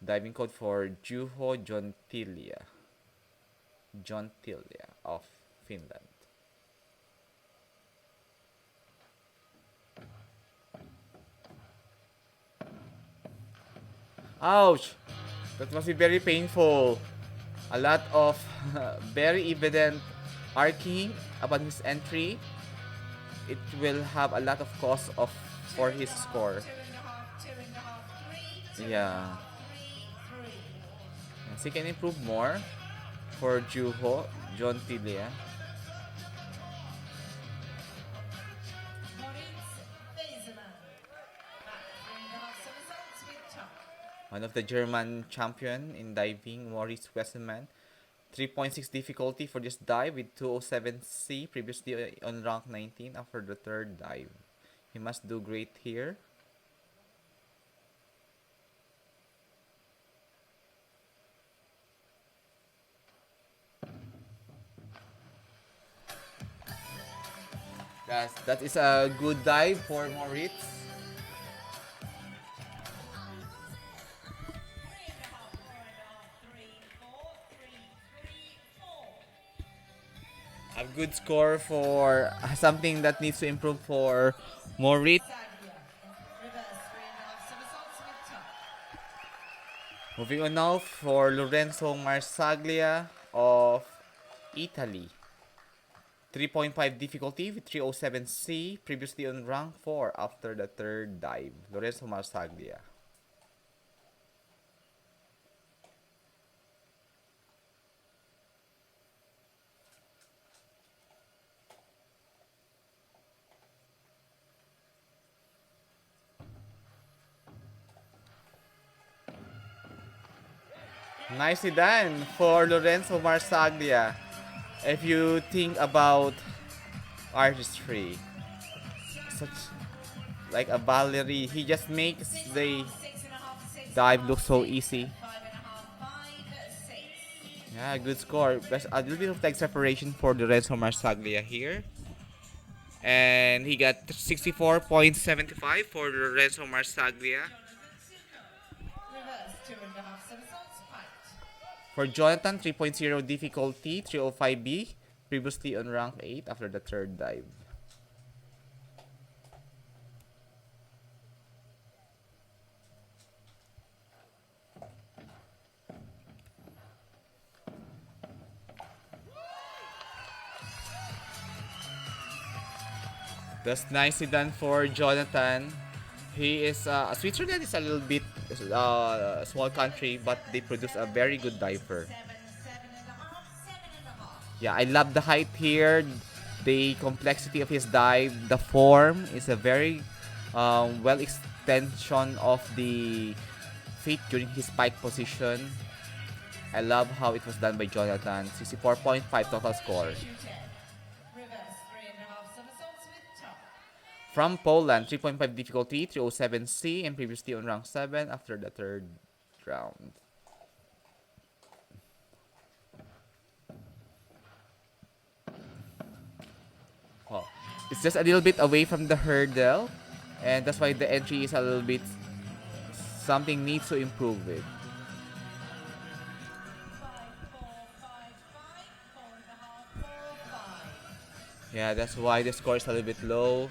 Diving code for Juho Jontilia. Jontilia of Finland. Ouch! That must be very painful. A lot of very evident arcing upon his entry. It will have a lot of cost of for his score. 2.5, 3, Yeah. 3, 3. Yes, he can improve more for Juho Jontilia. One of the German champion in diving, Maurice Wesselmann. 3.6 difficulty for this dive with 207C, previously on rank 19 after the third dive. He must do great here. That is a good dive for Moritz. A good score for something that needs to improve for Moritz. Moving on now for Lorenzo Marsaglia of Italy. 3.5 difficulty with 307C, previously on rank 4 after the third dive. Lorenzo Marsaglia. Nicely done for Lorenzo Marsaglia. If you think about artistry, such like a ballerina, he just makes the dive look so easy. Yeah, good score. A little bit of leg separation for Lorenzo Marsaglia here. And he got 64.75 for Lorenzo Marsaglia. Reverse 2.5 somersaults, height. For Jonathan, 3.0 difficulty, 305B. Previously on rank 8 after the third dive. That's nicely done for Jonathan. He is Switzerland is a little bit small country, but they produce a very good diver. 7.5. Yeah, I love the height here, the complexity of his dive, the form is a very well extension of the feet during his pike position. I love how it was done by Jonathan. 64.5 total score. Reverse 3.5 somersaults with top. From Poland, 3.5 difficulty, 307C, and previously on rank 7 after the third round. Oh. It's just a little bit away from the hurdle, and that's why the entry is a little bit something needs to improve with. 5.455, 4.5, 4.5. Yeah, that's why the score is a little bit low.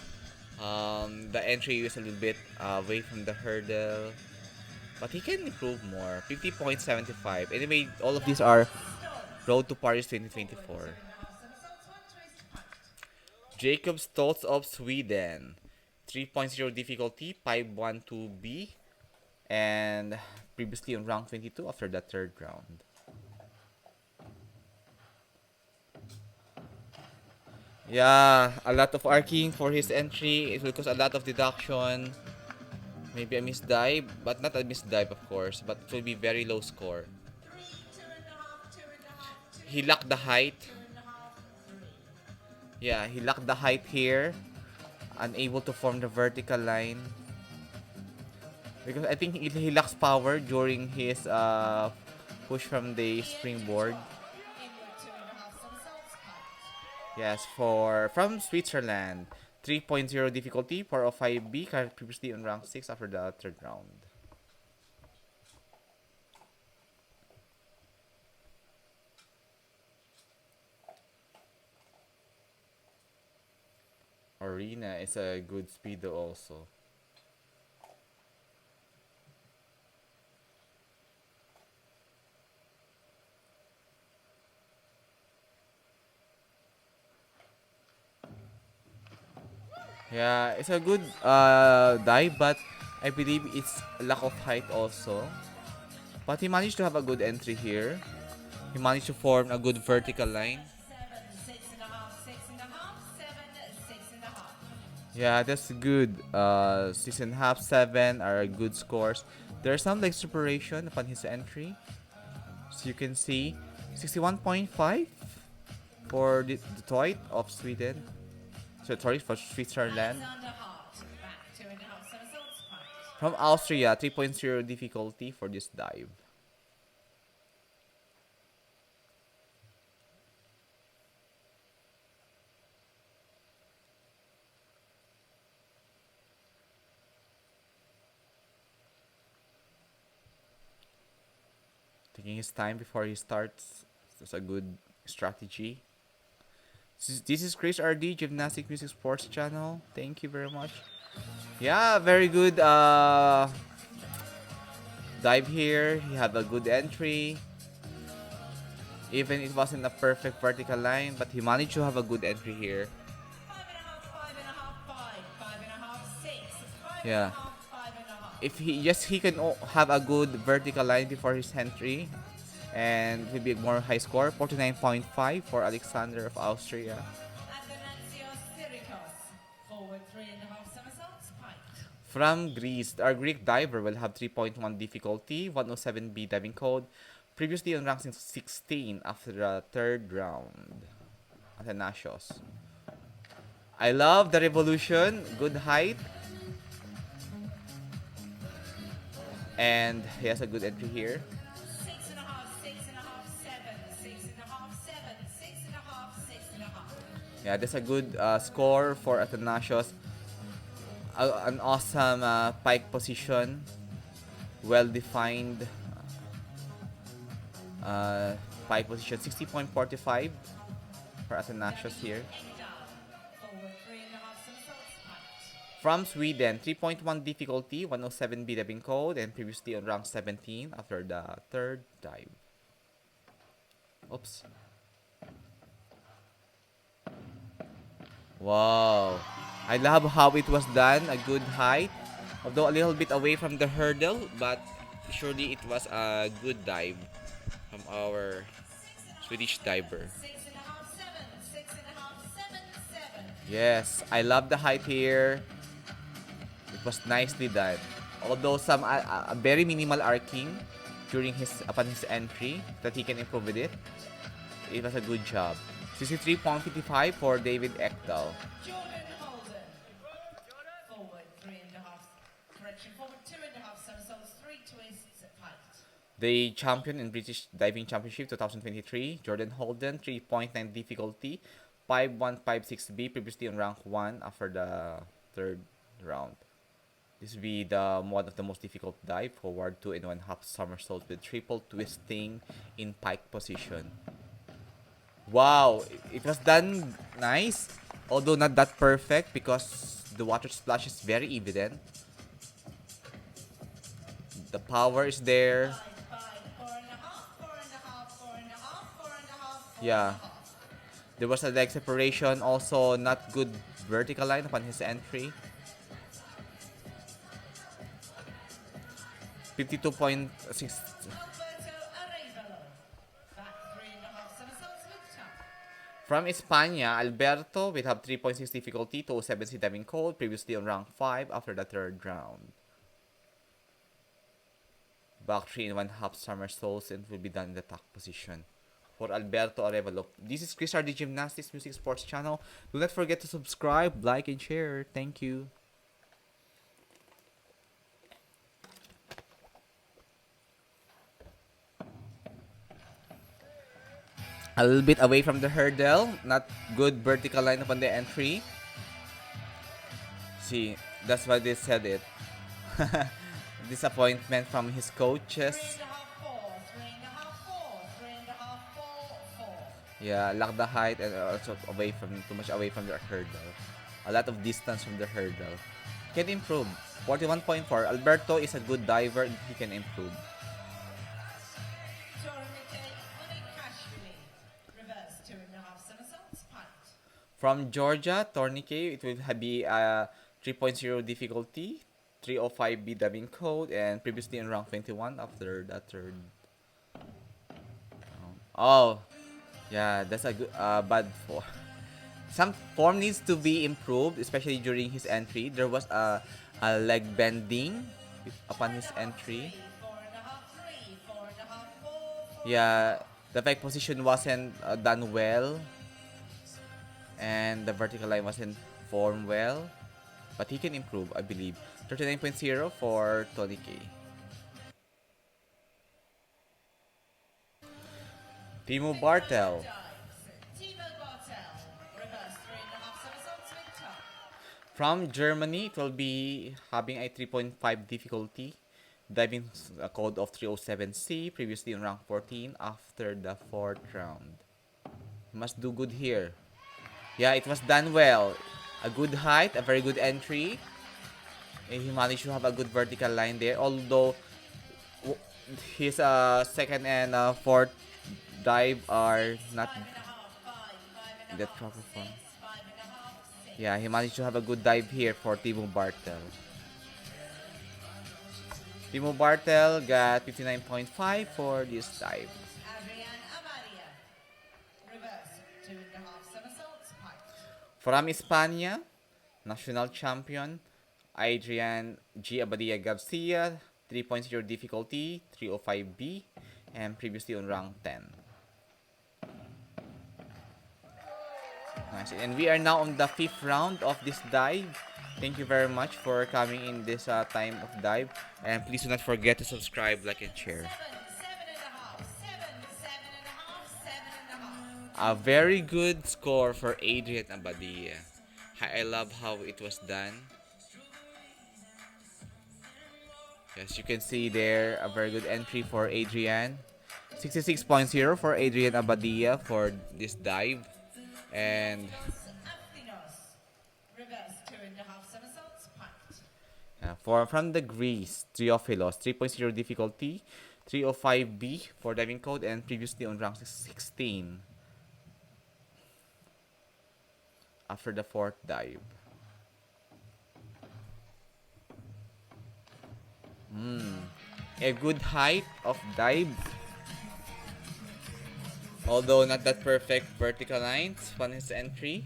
The entry is a little bit away from the hurdle. But he can improve more. 50.75. Anyway, all of these are Road to Paris 2024. Jacob Stoltz of Sweden. 3.0 difficulty, 512B. And previously on round 22 after the third round. Yeah, a lot of arcing for his entry. It will cause a lot of deduction. Maybe a misdive, but not a misdive of course. But it will be very low score. 3, 2.5, 2.5, 2. He lacked the height. 2.5, 3. Yeah, he lacked the height here. Unable to form the vertical line. Because I think he lacks power during his push from the springboard. Inward 2.5 somersaults, height. Yes, from Switzerland. 3.0 difficulty, 405B, previously on rank 6 after the third round. Arena is a good speedo also. Yeah, it's a good dive, but I believe it's lack of height also. But he managed to have a good entry here. He managed to form a good vertical line. 7, 6.5, 6.5, 7, 6.5. Yeah, that's good. 6.5, 7 are good scores. There's some like separation upon his entry. So you can see 61.5 for the Detroit of Sweden. So sorry, for Switzerland. Alexander Hart, back 2.5 somersaults, height. From Austria, 3.0 difficulty for this dive. Taking his time before he starts. That's a good strategy. This is Chris RD, Gymnastics Music Sports Channel. Thank you very much. Yeah, very good dive here. He had a good entry. Even it wasn't a perfect vertical line, but he managed to have a good entry here. 5.5, 5.5, 5, 5.5, 6, Yeah. 5.5, 5.5. If he can have a good vertical line before his entry, and it will be a more high score. 49.5 for Alexander of Austria. Athanasios Syrikos, forward 3.5 somersaults, height. From Greece, our Greek diver will have 3.1 difficulty, 107B diving code. Previously on rank 16 after the third round. Athanasios. I love the revolution. Good height. And he has a good entry here. 6.5, 6.5, 7, Yeah, that's a good score for Athanasios. An awesome pike position. Well defined uh, pike position. 60.45 for Athanasios here. Forward 3.5 somersaults, height. From Sweden, 3.1 difficulty, 107B diving code, and previously on rank 17 after the third dive. Oops. Wow. I love how it was done, a good height. Although a little bit away from the hurdle, but surely it was a good dive from our Swedish diver. 6.5, 7, 6.5, 7, 7. Yes, I love the height here. It was nicely done. Although some very minimal arcing during upon his entry that he can improve with it. It was a good job. 63.55 for David Ekdal. Jordan Holden. Forward 3.5. Correction, forward 2.5 somersaults, 3 twists, height. The champion in British Diving Championship 2023, Jordan Holden, 3.9 difficulty, 5156B, previously on rank 1 after the third round. This will be one of the most difficult dive, forward 2.5 somersault with triple twisting in pike position. Wow, it was done nice, although not that perfect because the water splash is very evident. The power is there. 4.5, 4.5, 4.5, 4.5, Yeah. There was a leg separation, also not good vertical line upon his entry. 52.6. Alberto Arevalo. Back 3.5 somersaults with tap. From España, Alberto will have 3.6 difficulty, 207C diving code, previously on rank 5 after the third round. Back 3.5 somersaults and will be done in the tuck position. For Alberto Arevalo. This is Chris RD Gymnastics Music Sports Channel. Do not forget to subscribe, like, and share. Thank you. A little bit away from the hurdle. Not good vertical line upon the entry. See, that's why they said it. Disappointment from his coaches. 3.5, 4, 3.5, 4, 3.5, 4, 4. Yeah, lack the height and also away from too much away from the hurdle. A lot of distance from the hurdle. Can improve. 41.4. Alberto is a good diver and he can improve. Reverse 2.5 somersaults, height. From Georgia, Tourniquet, it will be a 3.0 difficulty, 305B diving code, and previously in rank 21 after the third. Oh, yeah, that's a good bad form. Some form needs to be improved, especially during his entry. There was a leg bending upon his entry. 4.5, 3, 4.5, 4, 4. Yeah, the pike position wasn't done well, and the vertical line wasn't formed well. But he can improve, I believe. 39.0 for Tony K. Timo Bartel. Timo Bartel. Reverse 3.5 somersaults with top. From Germany, it will be having a 3.5 difficulty. Diving a code of 307C, previously in rank 14 after the fourth round. He must do good here. Yeah, it was done well. A good height, a very good entry. And he managed to have a good vertical line there. Although his second and fourth dive are not 5.5, 5, that 5.5, proper form. 6, 5.5, 6. Yeah, he managed to have a good dive here for Timo Bartel. Timo Bartel got 59.5 for this dive. Adrian Amaria. Reverse 2.5 somersaults, height. From España, national champion, Adrian G. Abadia Garcia, 3.0 difficulty, 305B, and previously on rank 10. Nice. And we are now on the 5th round of this dive. Thank you very much for coming in this time of dive. And please do not forget to subscribe, like, and share. 7, 7.5, 7, 7.5, 7.5. A very good score for Adrian Abadia. I love how it was done. Yes, you can see there a very good entry for Adrian. 66.0 for Adrian Abadia for this dive. And Reverse 2.5 somersaults, packed. for from the Greece, Triophilos, 3.0 difficulty, 305B for diving code, and previously on rank 16 after the fourth dive. A good height of dive, although not that perfect vertical lines on his entry.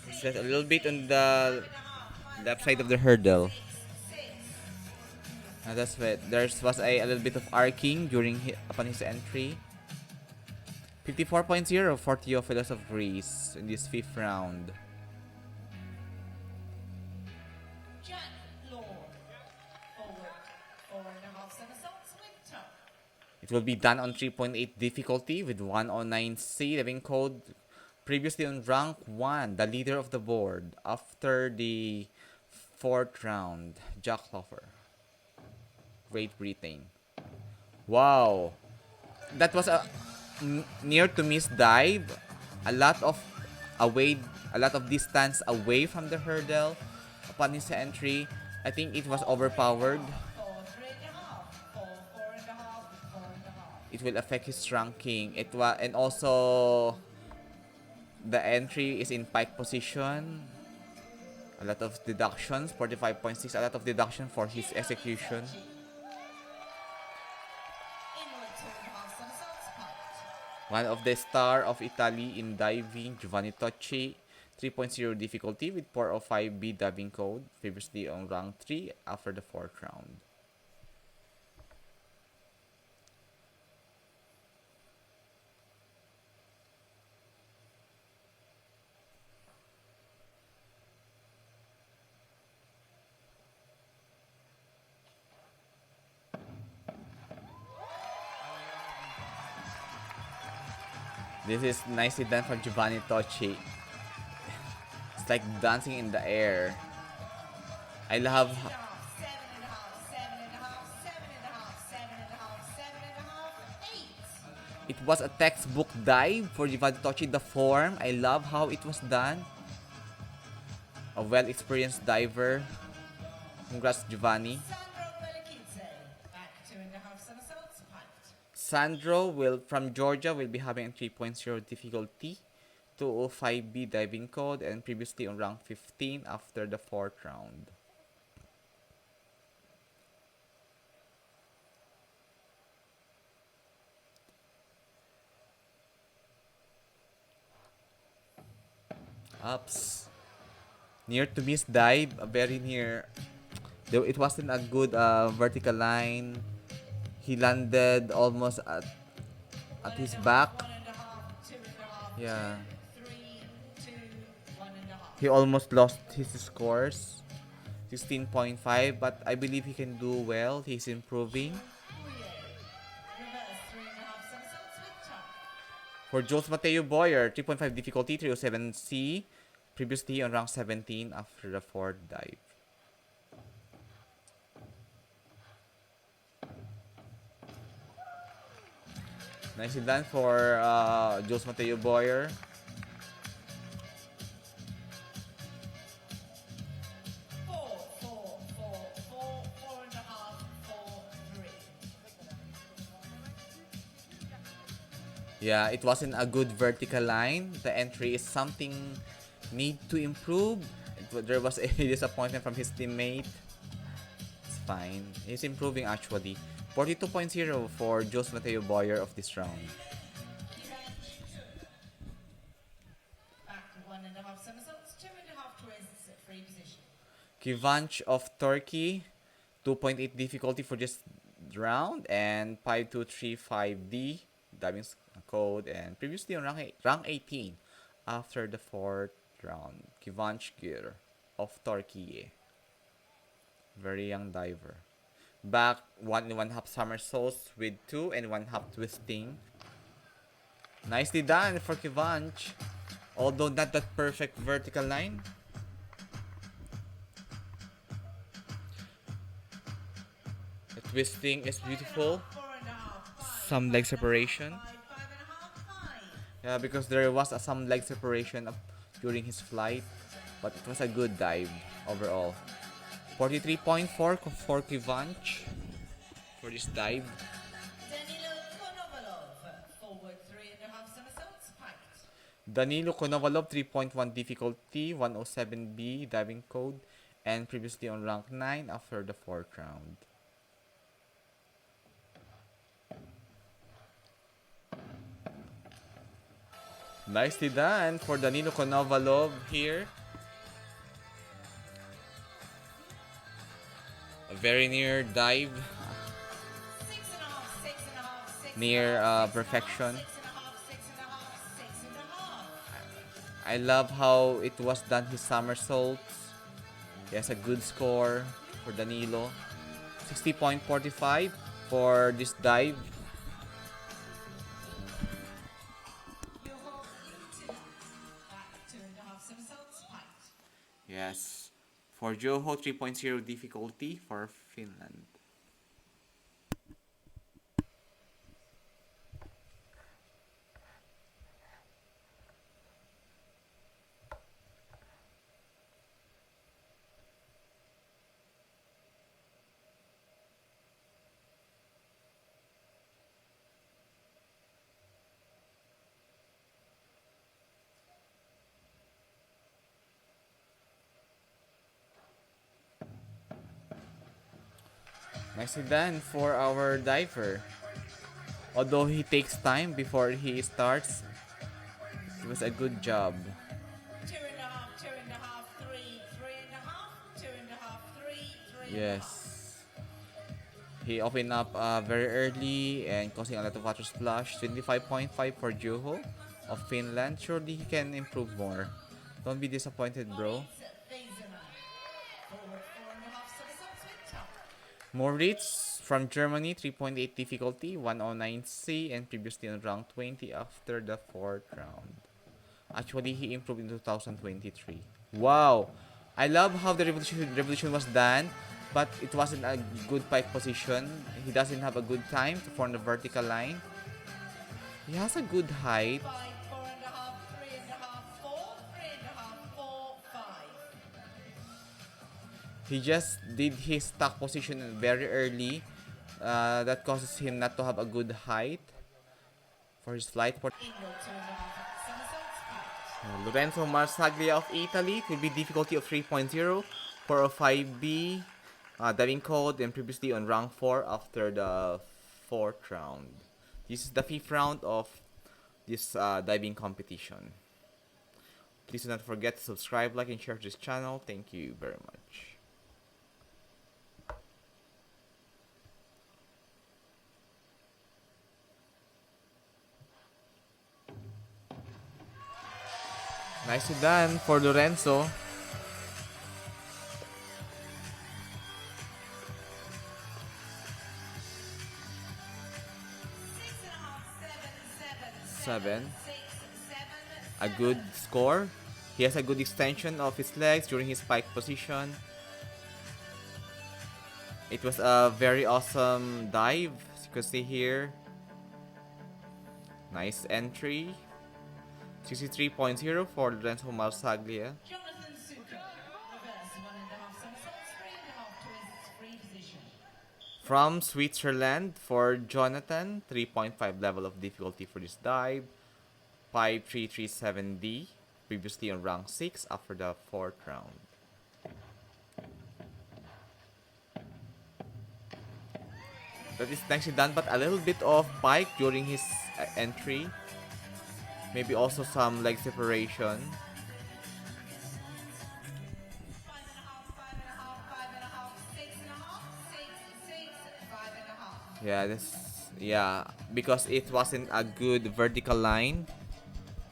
It's just a little bit on the left side of the hurdle. And that's why there was a little bit of arcing upon his entry. 54.0 for Theophilus of Greece in this fifth round. Jack Lord. Forward 4.5 somersaults with top. It will be done on 3.8 difficulty with 109C diving code. Previously on rank 1, the leader of the board after the fourth round, Jack Lofer, Great Britain. Wow, that was a near to miss dive. A lot of away, a lot of distance away from the hurdle upon his entry. I think it was overpowered. 4.5, 4.5, 4.5. It will affect his ranking. And also the entry is in pike position. A lot of deductions, 45.6, a lot of deduction for his execution. Inward 2.5 somersaults, packed. One of the star of Italy in diving, Giovanni Tocci, 3.0 difficulty with 405B diving code, previously on rank 3 after the fourth round. This is nicely done from Giovanni Tocci. It's like dancing in the air. I love 7.5, 7.5, 7.5, 7.5, 7.5, 8. it was a textbook dive for Giovanni Tocci, the form. I love how it was done. A well-experienced diver. Congrats, Giovanni. Sandro Belakidze. Back 2.5 somersaults, packed. Sandro from Georgia will be having a 3.0 difficulty, 205B diving code, and previously on rank 15 after the fourth round. Ups. Near to miss dive, very near. Though it wasn't a good vertical line. He landed almost at his back. 1.5, 2.5, Yeah. 3, 2, 1.5. He almost lost his scores. 16.5, but I believe he can do well. He's improving. Reverse 3.5 somersaults with top. For Jules Mateo Boyer, 3.5 difficulty, 307C. Previously on rank 17 after the fourth dive. Nicely done for Jules Mateo Boyer. 4.5, 4.3. Yeah, it wasn't a good vertical line. The entry is something need to improve. There was a disappointment from his teammate. It's fine. He's improving actually. 42.0 for Jules Mateo Boyer of this round. Back 1.5 somersaults, 2.5 twists, free position. Kivanch of Turkey, 2.8 difficulty for this round, and 5235D diving code, and previously on rank 18 after the fourth round. Kivanch Gir of Turkey. Very young diver. Back 1.5 somersaults with 2 and 1/2 twisting. Nicely done for Kivanch. Although not that perfect vertical line. The twisting is beautiful. Some leg separation. Yeah, because there was some leg separation during his flight. But it was a good dive overall. 43.4 for Kivanch for this dive. Danilo Konovalov 3.1 difficulty, 107B diving code, and previously on rank 9 after the 4th round. Nicely done for Danilo Konovalov here. A very near dive. Near perfection. I love how it was done his somersaults. He has a good score for Danilo. 60.45 for this dive. Yes. For Joho, 3.0 difficulty for Finland. Nicely done for our diver. Although he takes time before he starts, it was a good job. 2.5, 2.5, 3, 3.5, 2.5, 3, 3.5. Yes. He opened up very early and causing a lot of water splash. 25.5 for Juho of Finland. Surely he can improve more. Don't be disappointed, bro. Moritz from Germany, 3.8 difficulty, 109C, and previously on rank 20 after the 4th round. Actually, he improved in 2023. Wow! I love how the revolution was done, but it wasn't a good pike position. He doesn't have a good time to form the vertical line. He has a good height. 5, 4.5, 3.5, 4, 3.5, 4, 5. He just did his stock position very early. That causes him not to have a good height for his flight. Lorenzo Marsaglia of Italy, it will be difficulty of 3.0, 405B, diving code, and previously on rank 4 after the 4th round. This is the 5th round of this diving competition. Please do not forget to subscribe, like, and share this channel. Thank you very much. Nicely done for Lorenzo. Seven. A good score. He has a good extension of his legs during his pike position. It was a very awesome dive, as you can see here. Nice entry. 63.0 for Lorenzo Marsaglia. Jonathan Suka, reverse 1.5 somersaults, 3.5 twists, free position. From Switzerland for Jonathan, 3.5 level of difficulty for this dive. 5337D, previously on rank 6 after the 4th round. That is nicely done, but a little bit of pike during his entry. Maybe also some leg separation. 5.5, 5.5, 6.5, 5.5. Yeah, because it wasn't a good vertical line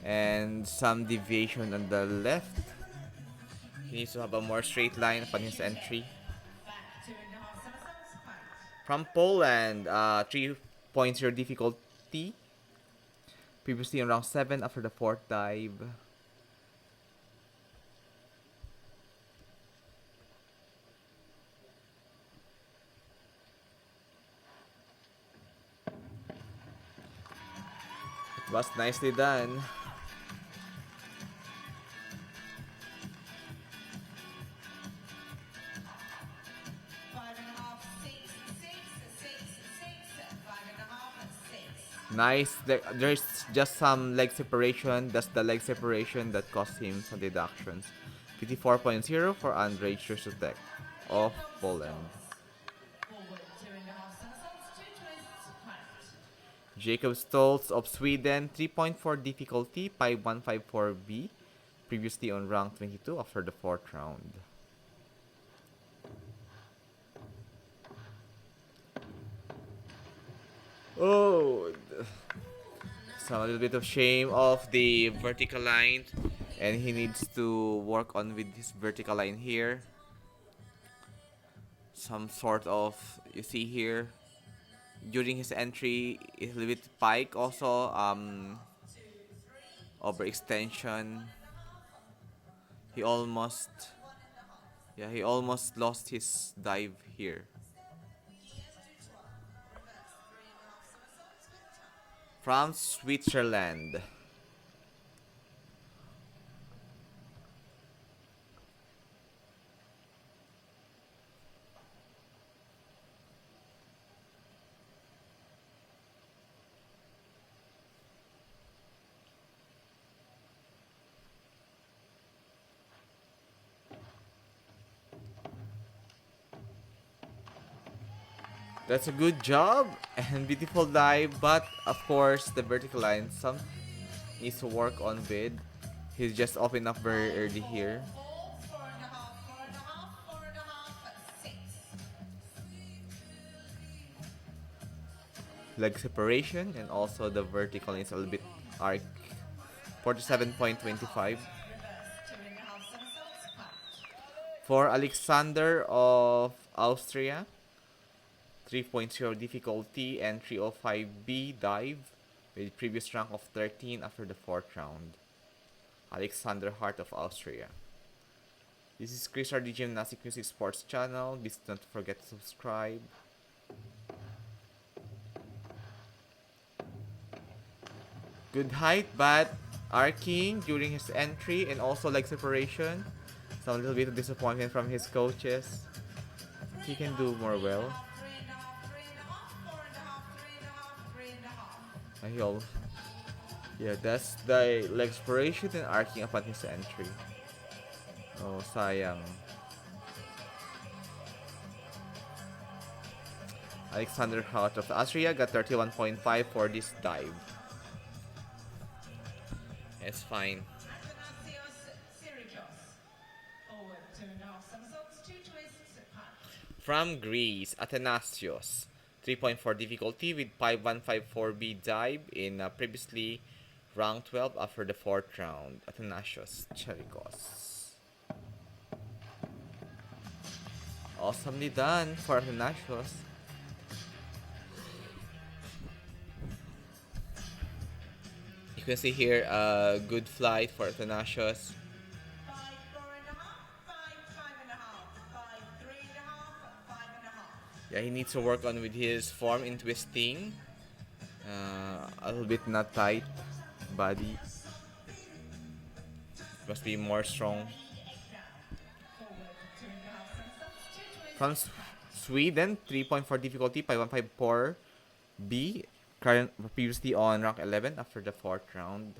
and some deviation on the left. He needs to have a more straight line upon his entry. Back 2.5 somersaults, pike. From Poland, 3.0 difficulty, Previously on round 7 after the fourth dive. It was nicely done. 5.5, 6, 6, 6, 6, 5.5, 6. Nice. There's just some leg separation. That's the leg separation that cost him some deductions. 54.0 for Andrzej Trzutek of Poland. Forward 2.5 somersaults, 2 twists, right. Jacob Stoltz of Sweden, 3.4 difficulty, 5154B. Previously on rank 22 after the fourth round. Oh, some a little bit of shame of the vertical line, and he needs to work on with his vertical line here. Some sort of, you see here, during his entry, is a little bit pike also, overextension. He almost, yeah, he almost lost his dive here. From Switzerland. That's a good job and beautiful dive, but of course the vertical line some needs to work on with. He's just open up very early here. 4.5, 6. Leg separation and also the vertical is a little bit arc. 47.25. Reverse 2.5 somersaults, right. For Alexander of Austria, 3.0 difficulty and 305B dive with previous rank of 13 after the fourth round. Alexander Hart of Austria. This is Chris R. the Gymnastics Music Sports channel. Please don't forget to subscribe. Good height, but arcing during his entry and also leg separation. Some little bit of disappointment from his coaches. He can do more well. 3.5, 3.5, 4.5, 3.5, 3.5. He all, yeah, that's the leg separation and arcing upon his entry. Oh, sayang. Alexander Hart of Austria got 31.5 for this dive. It's fine. Forward 2.5 somersaults, 2 twists, punch. From Greece, Athanasios. 3.4 difficulty with 5154B dive in previously round 12 after the fourth round. Athanasios Cherikos. Awesomely done for Athanasios. You can see here a good flight for Athanasios. 5, 4.5, 5, 5.5, 5, 3.5, 5.5. Yeah, he needs to work on with his form in twisting. A little bit not tight body. Must be more strong. From Sweden, 3.4 difficulty, 5154 B. Current previously on rank 11 after the fourth round.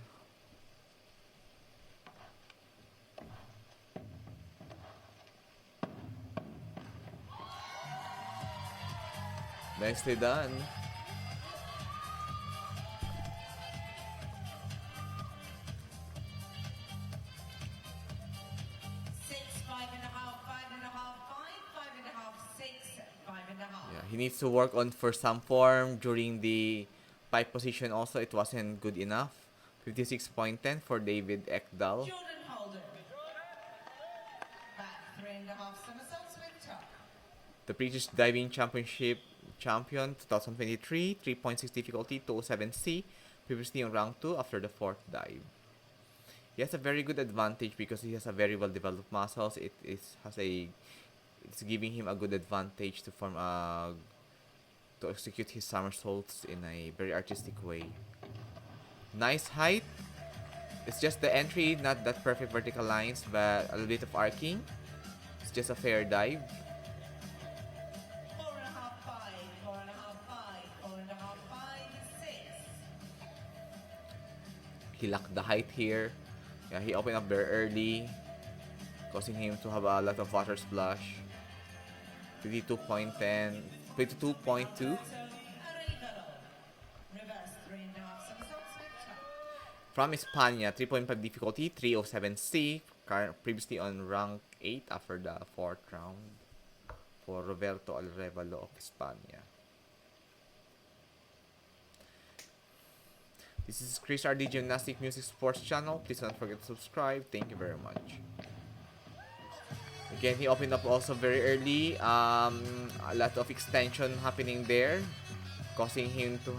Nicely done. Yeah, he needs to work on for some form during the pipe position also. It wasn't good enough. 56.10 for David Ekdal. Jordan Holder. Back 3.5 somersaults with top. The British Diving Championship champion 2023, 3.6 difficulty, 207C. previously in round 2 after the fourth dive. He has a very good advantage because he has a very well developed muscles. It's giving him a good advantage to form a to execute his somersaults in a very artistic way. Nice height. It's just the entry, not that perfect vertical lines, but a little bit of arcing. It's just a fair dive. 4.5, 5, 4.5, 5, 4.5, 5, 6. He lacked the height here. Yeah, he opened up very early, causing him to have a lot of water splash. 52.10, 52.2. Reverse 3.5 somersaults with top. From España, 3.5 difficulty, 307C, previously on rank 8 after the 4th round for Roberto Alrevalo of España. This is Chris RD Gymnastics Music Sports Channel. Please don't forget to subscribe. Thank you very much. Again, he opened up also very early. A lot of extension happening there, causing him to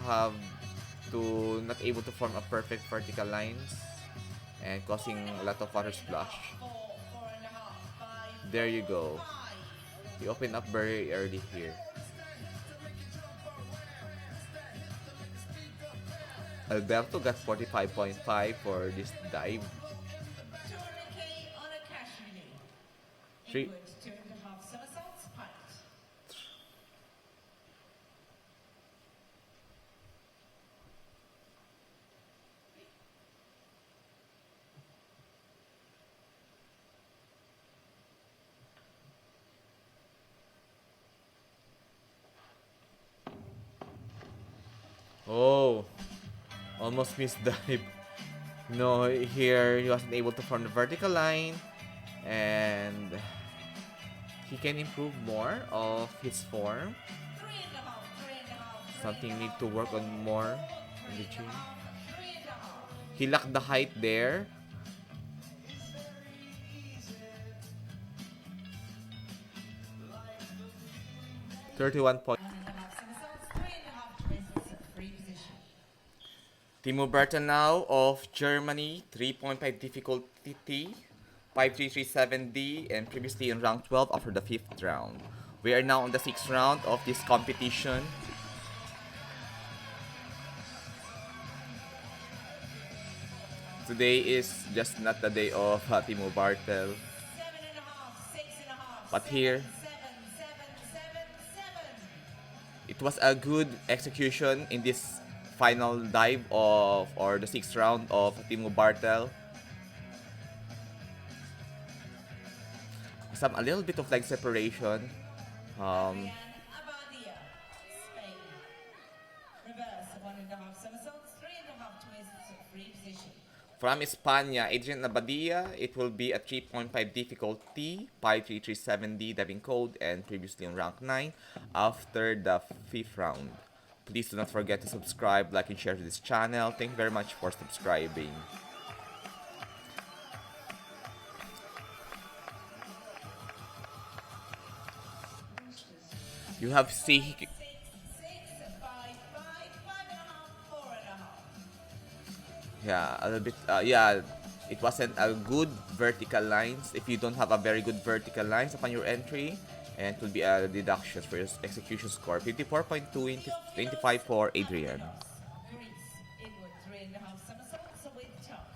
not able to form a perfect vertical lines and causing a lot of water splash. 4, 4.5, 5, There you go. 5. He opened up very early here. Alberto got 45.5 for this dive. 200k on a cash relay. Three. Inward 2.5 somersaults, height. Oh, almost missed dive. No, here he wasn't able to form the vertical line, and he can improve more of his form. 3.5, 3.5, Something need to work on more in the gym. 3.5. He lacked the height there. .31. 1.5 somersaults, 3.5 twists, free position. Timo Bertanau of Germany, 3.5 difficulty, 5337D, and previously in round 12 after the 5th round. We are now on the 6th round of this competition. Today is just not the day of Timo Bartel. 7.5, 6.5. But here, 7, 7, 7, 7. it was a good execution in this final dive of, or the 6th round of Timo Bartel. A little bit of leg separation. Abadia, Spain. Reverse 1.5 somersaults, 3.5 twists, free position. From España, Adrian Abadia, it will be a 3.5 difficulty, 5337D diving code, and previously on rank 9 after the 5th round. Please do not forget to subscribe, like, and share to this channel. Thank you very much for subscribing. You have see 6, 5, 5, 5.5, 4.5. yeah, a little bit yeah, it wasn't a good vertical lines. If you don't have a very good vertical lines upon your entry, and it will be a deduction for your execution score. 54.2 into 25 for Adrian. Greece, inward 3.5 somersaults with top.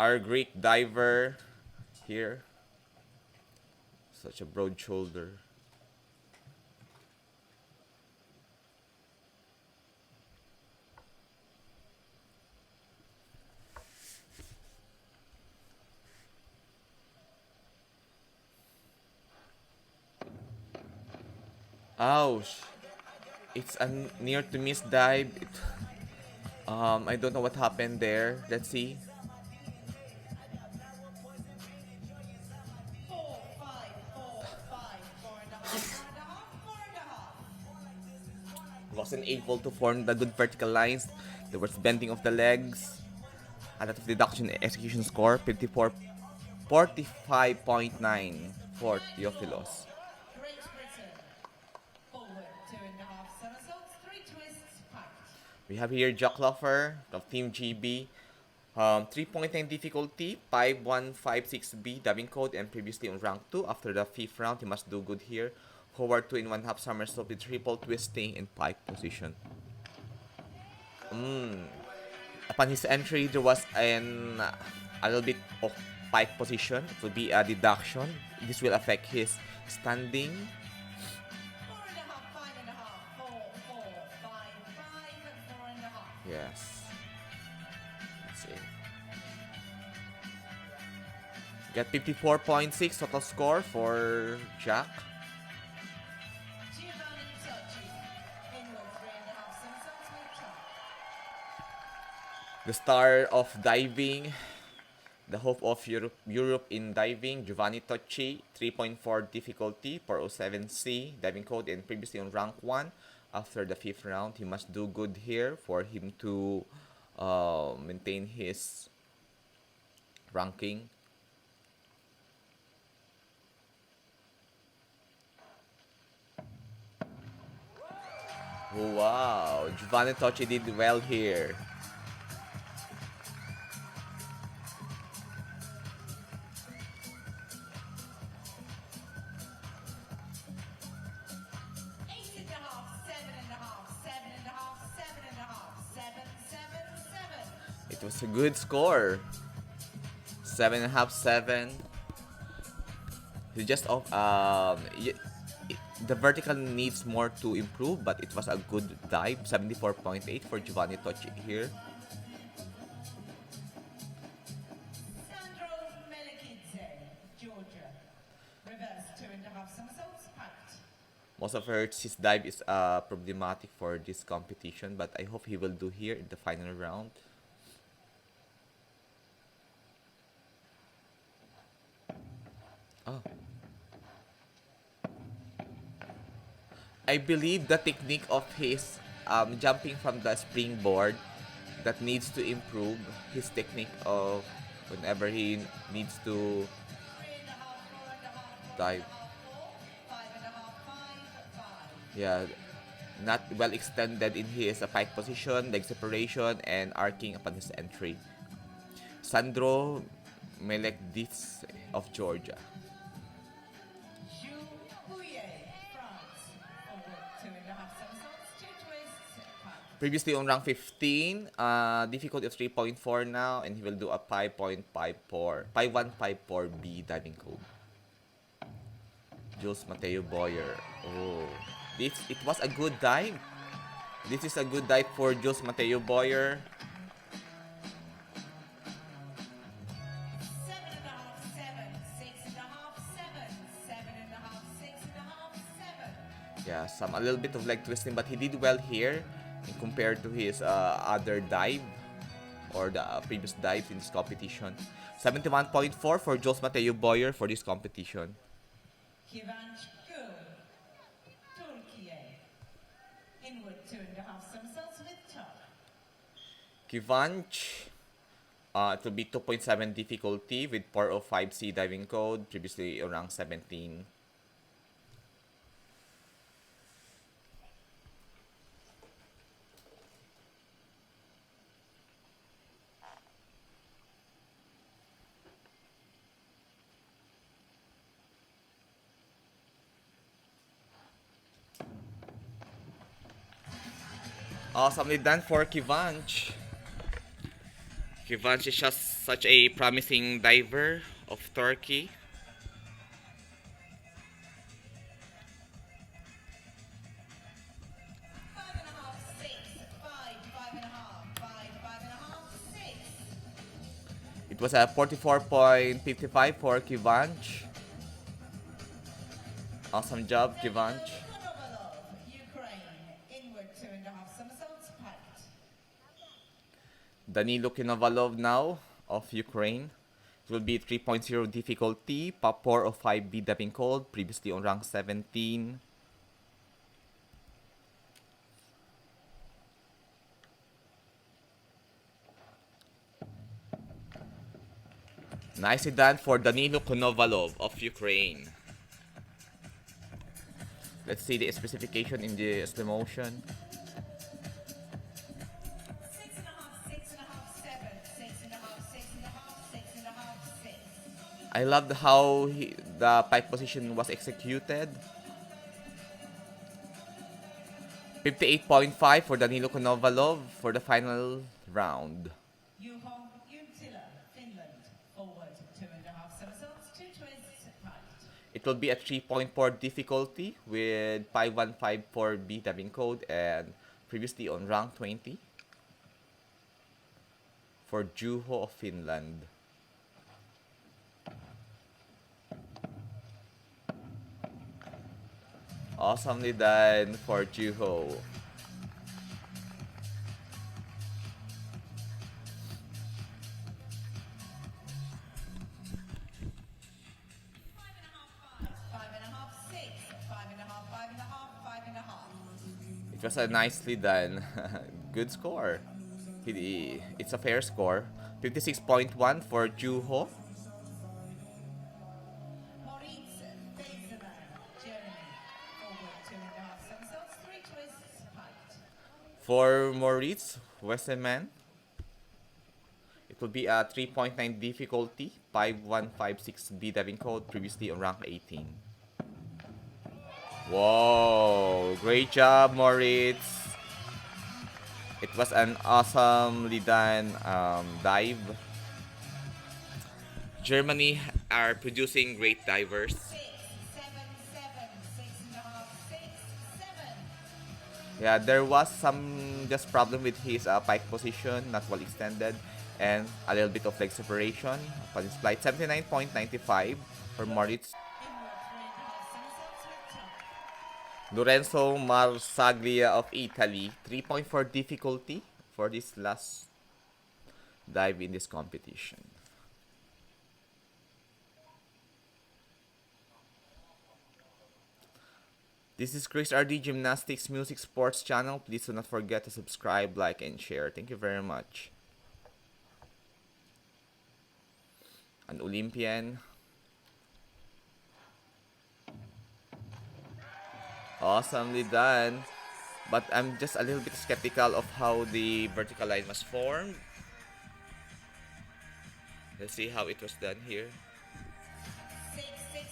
Our Greek diver here, such a broad shoulder. Ouch. It's a near to miss dive. I don't know what happened there. Let's see. 4, 5, 4, 5, 4.5, 4.5. Wasn't able to form the good vertical lines. There was bending of the legs. A lot of deduction execution score. 45.9 for Theophilos. Great Britain. Forward 2.5 somersaults, 3 twists, packed. We have here Jack Lofer of Team GB. 3.9 difficulty, 5156B diving code, and previously on rank 2. After the 5th round, he must do good here. Forward 2 in 1/2 somersault with triple twisting in pike position. Upon his entry, there was a little bit of pike position. It will be a deduction. This will affect his standing. 4.5, 5.5, 4, 4, 5, 5, 4.5. Yes. Let's see. Get 54.6 total score for Jack. The star of diving, the hope of Europe in diving, Giovanni Tocci, 3.4 difficulty, 407C, diving code, and previously on rank 1. After the 5th round, he must do good here for him to maintain his ranking. Wow, Giovanni Tocci did well here. It was a good score. 7.5, 7. He just the vertical needs more to improve, but it was a good dive. 74.8 for Giovanni Tocci here. Most of his dive is problematic for this competition, but I hope he will do here in the final round. Oh. I believe the technique of his jumping from the springboard that needs to improve his technique of whenever he needs to dive. Yeah, not well extended in his pike position, leg separation, and arcing upon his entry. Sandro Melekdis of Georgia. Previously on rank 15, difficulty of 3.4 now, and he will do a 5.54, 5154B diving code. Jules Mateo Boyer. Oh, it was a good dive. This is a good dive for Jules Mateo Boyer. 7.5, 7, 6.5, 7, 7.5, 6.5, 7. Yeah, a little bit of leg twisting, but he did well here compared to his other dive or the previous dives in this competition. 71.4 for Jules Mateo Boyer for this competition. Kıvanç Gül, Türkiye. Inward 2.5 somersaults with top. Kıvanç, it will be 2.7 difficulty with 405C diving code, previously around 17. Awesomely done for Kıvanç. Kıvanç is just such a promising diver of Turkey. It was a 44.55 for Kıvanç. Awesome job, Kıvanç. Danilo Konovalov now of Ukraine. It will be 3.0 difficulty, pop 4 of 5B diving code, previously on rank 17. Nicely done for Danilo Konovalov of Ukraine. Let's see the specification in the slow motion. I loved how the pike position was executed. 58.5 for Danilo Konovalov for the final round. Juho Juntila, Finland. Forward 2.5 somersaults, 2 twists, right. It will be a 3.4 difficulty with 5154B diving code and previously on rank 20 for Juho of Finland. Awesomely done for Juho. It was a nicely done. Good score. It's a fair score. 56.1 for Juho. For Moritz Westermann, it will be a 3.9 difficulty, 5156B diving code, previously on rank 18. Whoa, great job, Moritz. It was an awesomely done dive. Germany are producing great divers. Yeah, there was some just problem with his pike position, not well extended, and a little bit of leg separation upon his flight. 79.95 for Moritz. Lorenzo Marsaglia of Italy, 3.4 difficulty for this last dive in this competition. This is Chris RD Gymnastics Music Sports channel. Please do not forget to subscribe, like, and share. Thank you very much. An Olympian. Awesomely done. But I'm just a little bit skeptical of how the vertical line was formed. Let's see how it was done here. 6, 6.5,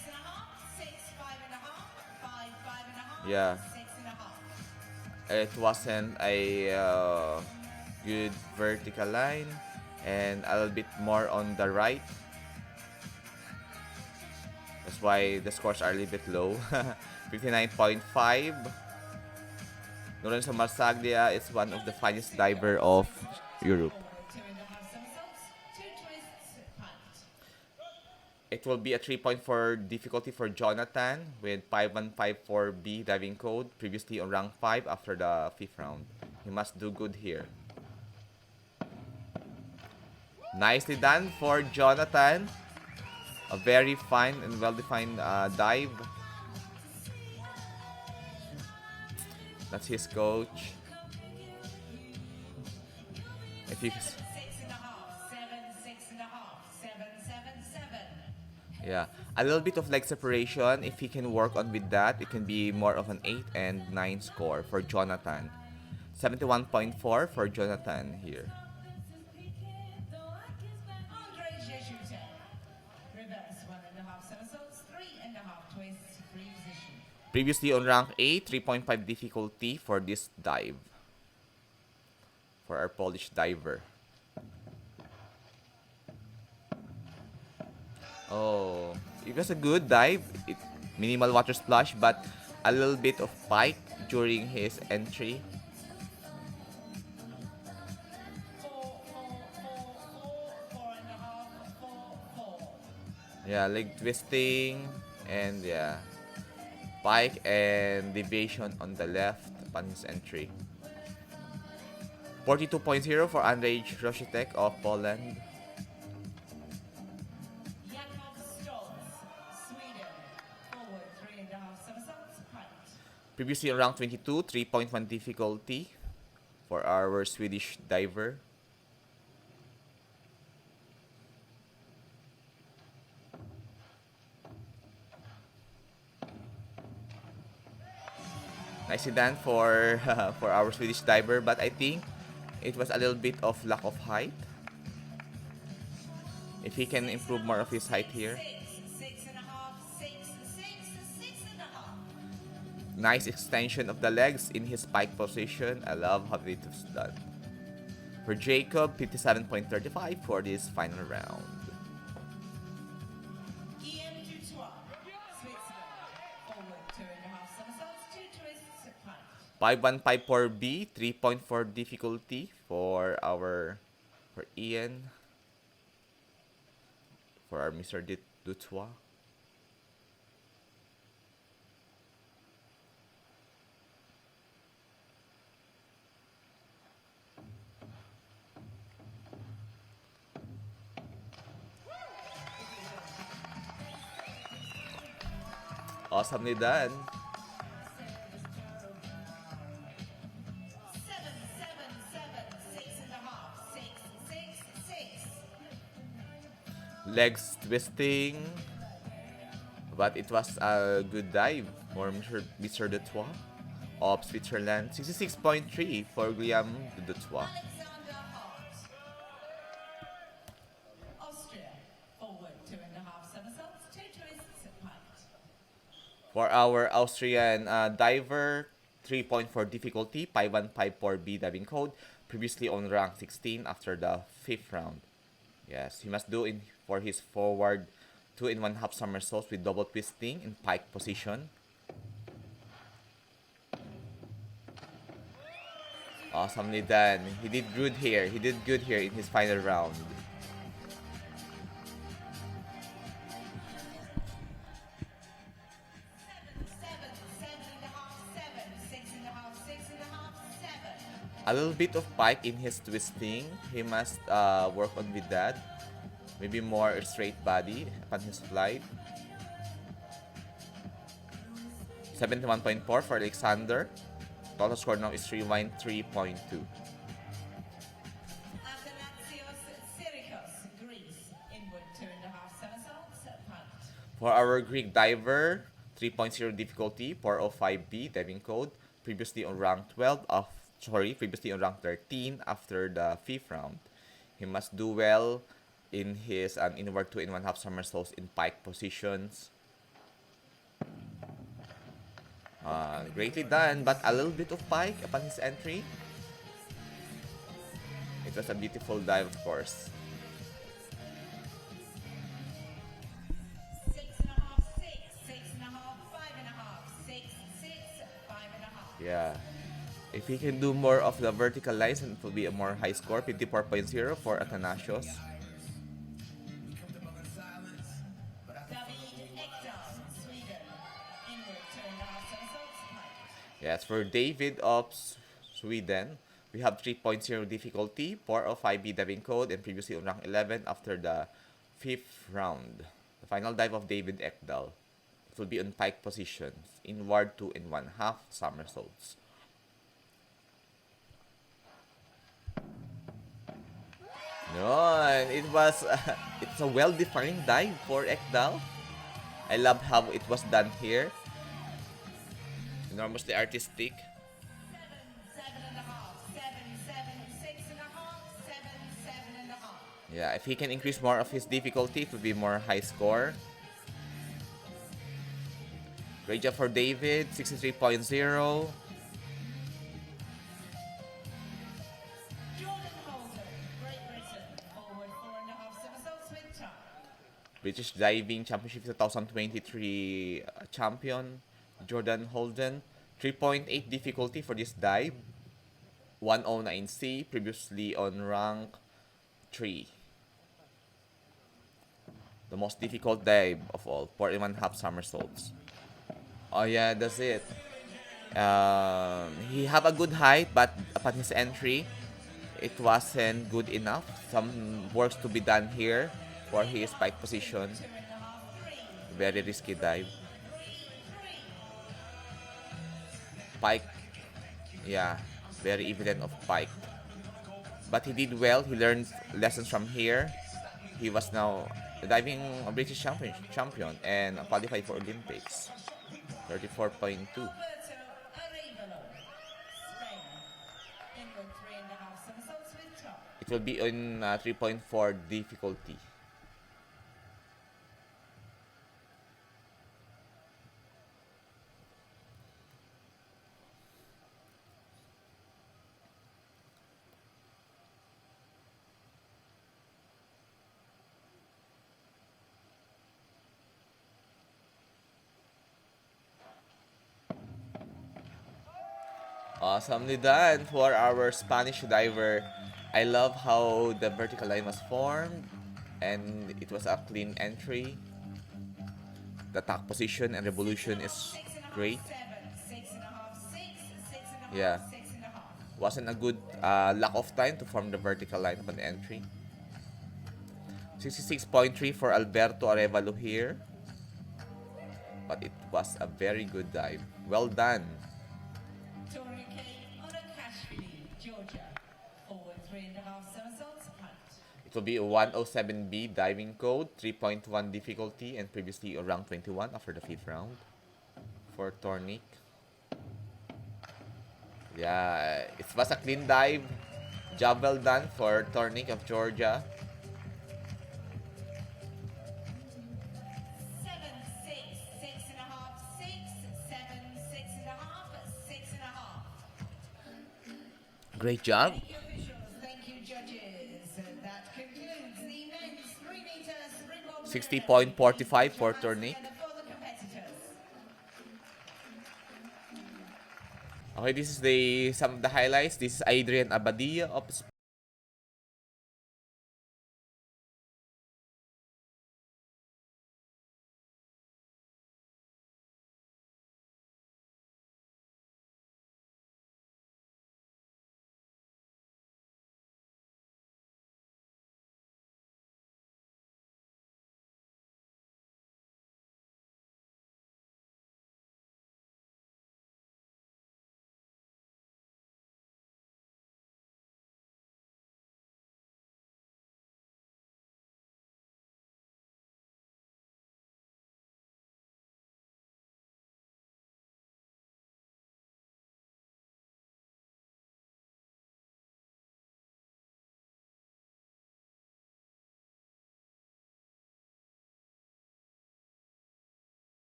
6, 5.5, 5, 5.5, Yeah. 6.5. It wasn't a good vertical line, and a little bit more on the right. That's why the scores are a little bit low. 59.5. Lorenzo Marsaglia is one of the finest diver of Europe. It will be a 3.4 difficulty for Jonathan with 5154B diving code, previously on rank 5 after the 5th round. He must do good here. Nicely done for Jonathan. A very fine and well-defined dive. That's his coach. If you... Yeah, a little bit of leg separation. If he can work on with that, it can be more of an 8 and 9 score for Jonathan. 71.4 for Jonathan here. Previously on rank 8, 3.5 difficulty for this dive. For our Polish diver. Oh, it was a good dive. Minimal water splash, but a little bit of pike during his entry. Yeah, leg twisting and yeah, pike and deviation on the left upon his entry. 42.0 for Andrzej Rosietek of Poland. Previously on rank 22, 3.1 difficulty for our Swedish diver. Nicely done for for our Swedish diver, but I think it was a little bit of lack of height. If he can improve more of his height here. Six and a half, six and a half. Nice extension of the legs in his pike position. I love how it was done. For Jacob, 57.35 for this final round. Ian Dutois, Switzerland. Forward, 2.5 somersaults, 2 twists, punch. 5154B, 3.4 difficulty for Ian. For our Mr. Dutois. Awesomely done. 7, 6.5, 6. Legs twisting. But it was a good dive for Mr. Dutois of Switzerland. 66.3 for Guillaume Dutois. Alexander Hart, Austria. Forward, 2.5 somersaults, 2 twists, punch. For our Austrian diver, 3.4 difficulty, 5154B diving code, previously on rank 16 after the 5th round. Yes, he must do in for his forward 2.5 somersaults with double twisting in pike position. Awesomely done. He did good here. He did good here in his final round. 7, 6.5, 7. A little bit of pike in his twisting. He must work on with that. Maybe more straight body upon his flight. 71.4 for Alexander. Total score now is 313.2. Athanasios Syrikos, Greece. Inward, 2.5 somersaults, punch. For our Greek diver, 3.0 difficulty, 405B diving code. Previously on rank 13 after the 5th round. He must do well in his inward 2.5 somersaults in pike positions. Greatly done, but a little bit of pike upon his entry. It was a beautiful dive, of course. 6.5, 6.5, 5.5, 6, 5.5. Yeah. If he can do more of the vertical lines, then it will be a more high score, 54.0 for Athanasios. David Ekdahl, Sweden. Inward, 2.5 somersaults, punch. Yes, for David of Sweden, we have 3.0 difficulty, 405B diving code, and previously on rank 11 after the 5th round. The final dive of David Ekdahl. It will be on pike positions, inward 2.5 somersaults. No, it's a well-defined dive for Ekdahl. I love how it was done here. Enormously artistic. 7.5, 6.5, 7.5. Yeah, if he can increase more of his difficulty, it will be more high score. Great job for David, 63.0. Jordan Holden, Great Britain. Forward, 4.5 somersaults with top. British Diving Championship 2023 champion, Jordan Holden. 3.8 difficulty for this dive. 109C, previously on rank 3. The most difficult dive of all, 4.5 somersaults. Oh yeah, that's it. He have a good height, but upon his entry, it wasn't good enough. Some works to be done here for his pike position. 2.5, 3. Very risky dive. Pike, yeah, very evident of pike. But he did well. He learned lessons from here. He was now a diving British champion and qualified for Olympics. 34.2. Alberto Arevalo, Spain. Inward, 3.5 somersaults with top. It will be on 3.4 difficulty. Awesomely done for our Spanish diver. I love how the vertical line was formed and it was a clean entry. The tack position and revolution is great. Yeah. Wasn't a good lack of time to form the vertical line upon entry. 66.3 for Alberto Arevalo here. But it was a very good dive. Well done. Georgia, forward 3.5 somersaults, punt. It will be a 107B diving code, 3.1 difficulty, and previously a rank 21 after the 5th round for Tornik. Yeah, it was a clean dive. Job well done for Tornik of Georgia. 7, 6, 6.5, 6, 7, 6.5, 6.5. Great job. Thank you, officials. Thank you, judges. That concludes the men's 3 meter springboard. 60.45 for Tornik. For the competitors. Okay, this is the some of the highlights. This is Adrian Abadia of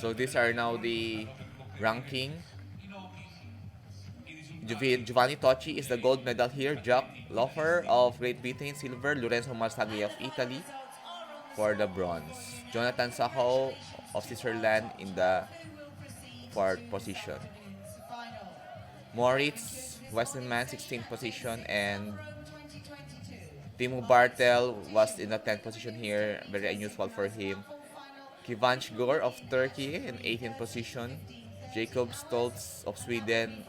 so these are now the ranking. Giovanni Tocci is the gold medal here. Jack Lofer of Great Britain, silver. Lorenzo Marsagli of Italy for the bronze. Jonathan Saho of Switzerland in the fourth position. Moritz Westermann, 16th position, and Timo Bartel was in the 10th position here. Very unusual for him. Kivanch Gor of Turkey in 18th position. Jacob Stoltz of Sweden